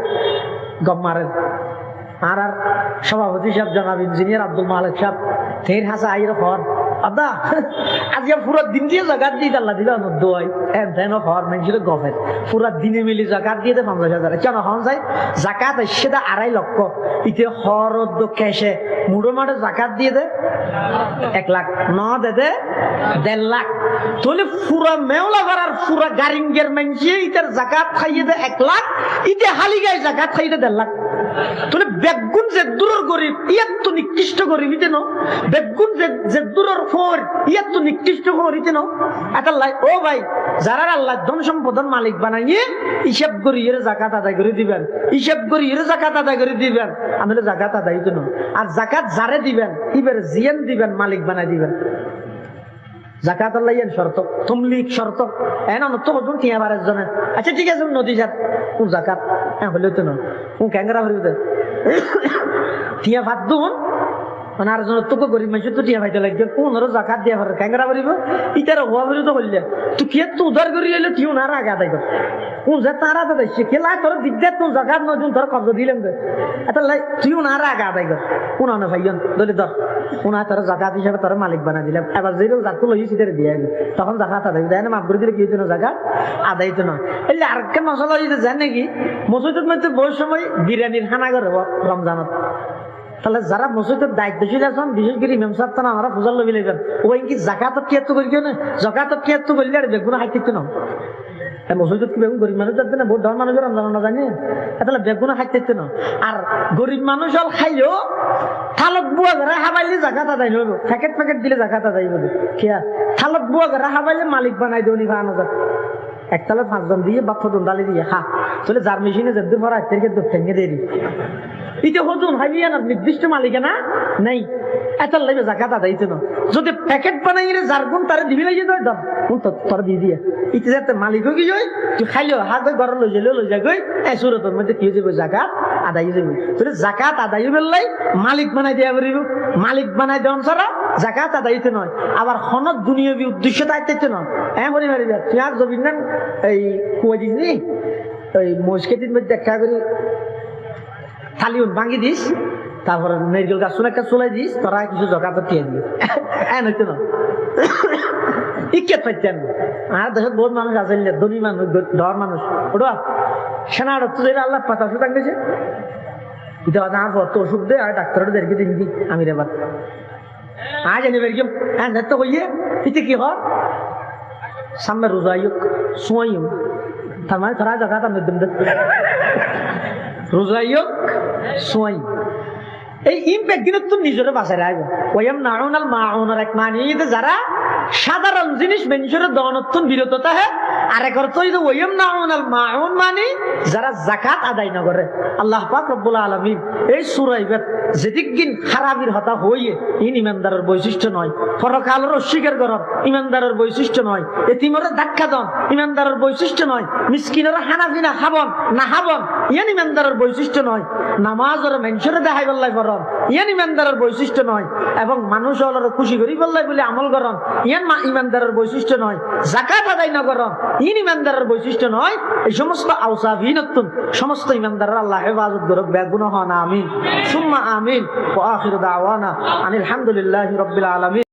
গম মারেন আর সভাপতি সাহেব জনাব ইঞ্জিনিয়ার আব্দুল মালিক সাহেব থের হাসা আইর হর আদা আজ পুরো দিন দিয়ে জাকাত দিয়ে আল্লাহ দিল দোয়াই এন হর মানুষের গফের পুরা দিনে মিলি জাকাত দিয়ে 50,000 কেন হন যায় জাকাত সেটা 2.5 লক্ষ ইতে হর ক্যাশে মুড়ো মাঠে জাকাত দিয়ে দে 1 লাখ ন দে 1.5 লাখ তাহলে পুরা মেওলা ভাড়ার পুরা গারিঙ্গের মানুষে ইটার জাকাত খাইয়ে দে 1 লাখ ইতে হালি গায়ে জাকাত খাইয়ে দে 1.5 লাখ তাহলে বেগুন যে দূরের গরিব ইয়াত তো নিকৃষ্ট গরিব ইতে ন বেগুন যে দূরের ফোর ইয়াত তো নিকৃষ্ট গরিব ইতে ন এটা লাই ও ভাই যারা আল্লাহ ধন সম্পদের মালিক বানাইয়ে হিসাব করি এর জাকাত আদায় করে দিবেন হিসাব করি এর জাকাত আদায় করে দিবেন আমাদের জাকাত আদায় তো না আর জাকাত যারে দিবেন ইবের জিয়ান দিবেন মালিক বানাই দিবেন জাকাত আল্লাহ ইয়ান শর্ত তমলিক শর্ত এনা তো হদুন টিয়া বারের জন্য আচ্ছা ঠিক আছে নদী জাত কোন জাকাত হ্যাঁ হইলো তো না কোন ক্যাংরা হইবে টিয়া ভাত দুন মানে আর জন তো গরিব মানুষ তো টিয়া ভাইতে লাগবে কোনরো জাকাত দিয়া পারে ক্যাংরা করিব ইতার হওয়া বলে তো হইলে তুই কে তো উদ্ধার করি এলো টিও না রাগ আদায় কর কোন যে তারা তো দেশে কেলা তোর দিগদার তো জাকাত নজুন তোর কবজ দিলাম তো এটা লাই তুইও না রাগ আদায় কর কোন না ভাইয়ন দলে ধর কোন তোর জাকাত হিসাবে তোর মালিক বানা দিলাম এবার যেরকম জাকাত লইছি তারে দিয়ে তখন জাকাত আদায় দেয় না মাফ করে দিলে কি হইতো না জাকাত আদায় তো না এই আর কে মশলা হইতে জান নাকি মসজিদের মধ্যে বহু সময় বিরিয়ানির খানা করে রমজানত তাহলে যারা মসজিদের দায়িত্বশীল আছেন বিশেষ করে ইমাম সাহেব তারা আমরা পূজার লবি লাগবেন ওই কি জাকাত টিয়াত্তর করি কেউ না জাকাত টিয়াত্তর করলে আর বেগুনা খাইতে না মসজিদত কি বেগুন গরিব মানুষ যাচ্ছে না বহুত ধর মানুষের রমজান না জানি তাহলে বেগুনা খাইতে না আর গরিব মানুষ হল খাইলেও থালত বুয়া ঘরে হাবাইলে জাকাত আদায় হইব প্যাকেট দিলে জাকাত আদায় হবে খেয়া থালত বুয়া ঘরে হাবাইলে মালিক বানাই দেওনি খাওয়ানো যাক একতলা 5 জন দিয়ে বা ফটন ডালি দিয়ে খা তাহলে যার মেশিনে যেতে ভরা থেকে ঠেঙে দিয়ে দিই এটা হজুন হাইবিয়া না নির্দিষ্ট মালিকানা নাই এত লাগবে জাকাত আদাইতে না যদি প্যাকেট বানাই রে যার গুণ তারে দিবি লাগে দয় দাম কোন তোর দিয়ে দিয়ে ইতে যাতে মালিক হয়ে গিয়ে তুই খাইলো হাত ঘর লই যা গই এই সুরতর মধ্যে কি হয়ে যাবে জাকাত আদায় হয়ে যাবে তাহলে জাকাত আদায় বেললাই মালিক বানাই দেয়া পারিব মালিক বানাই দেওয়ান ছাড়া জাকাত আদাইতে নয় আবার হনত দুনিয়াবি উদ্দেশ্য দায়িত্ব নয় হ্যাঁ বলি পারিবি তুই আর জবিন না এই কুয়া দিস নি ওই মসজিদের মধ্যে দেখা করি থালিউন ভাঙি দিস তারপরে নারকেল গাছ একটা চলাই দিস তোরা কিছু জকাত টিয়ে দিবি হ্যাঁ নইতো না ইকে পাইতেন আর দেশত বহুত মানুষ আছে ধনী মানুষ ধর মানুষ ওটা সেনার তো আল্লাহ পাতা সুতাং দিয়েছে এটা আমার তো ওষুধ দে আর ডাক্তার দেখে দিবি আমি এবার আজ এনে বেরিয়ে হ্যাঁ তো কইয়ে ইতে কি হয় সামনে রোজা সময় তার মানে তোরা জাকাত আমি দিম রোজাইয়ক সোয়াই এই ইম্প্যাক্ট কিন্তু তুমি নিজের বাসায় রাখবে ওয়াম নাউনাল মাউনার এক মানে যারা সাধারণ জিনিস মানুষের দনত্তন বিরত থাকে আরেক অর্থ হইছে ওয়াম নাউনাল মাউন মানে যারা যাকাত আদায় না করে আল্লাহ পাক রব্বুল আলামিন এই সূরা ইবাদ যেদিকদিন খারাপির হতা হইয়ে ইমানদারের বৈশিষ্ট্য নয় পরকালের অস্বীকার করার ইমানদারের বৈশিষ্ট্য নয় এতিমরে ধাক্কা দন ইমানদারের বৈশিষ্ট্য নয় মিসকিনের হানাফিনা খাবন না খাবন ইয়ান ইমানদারের বৈশিষ্ট্য নয় নামাজের মানুষের দেখাই বললাই করন ইয়ান ইমানদারের বৈশিষ্ট্য নয় এবং মানুষ হলের খুশি করি বললাই বলে আমল করন ইয়ান ইমানদারের বৈশিষ্ট্য নয় যাকাত আদায় না করন ইন ইমানদারের বৈশিষ্ট্য নয় এই সমস্ত আওসাফিনতুন সমস্ত ইমানদাররা আল্লাহ হেফাজত করুক বেগুনাহ হন আমিন সুম্মা আমিন ওয়া আখিরু দাওয়ানা আনিল হামদুলিল্লাহি রাব্বিল আলামিন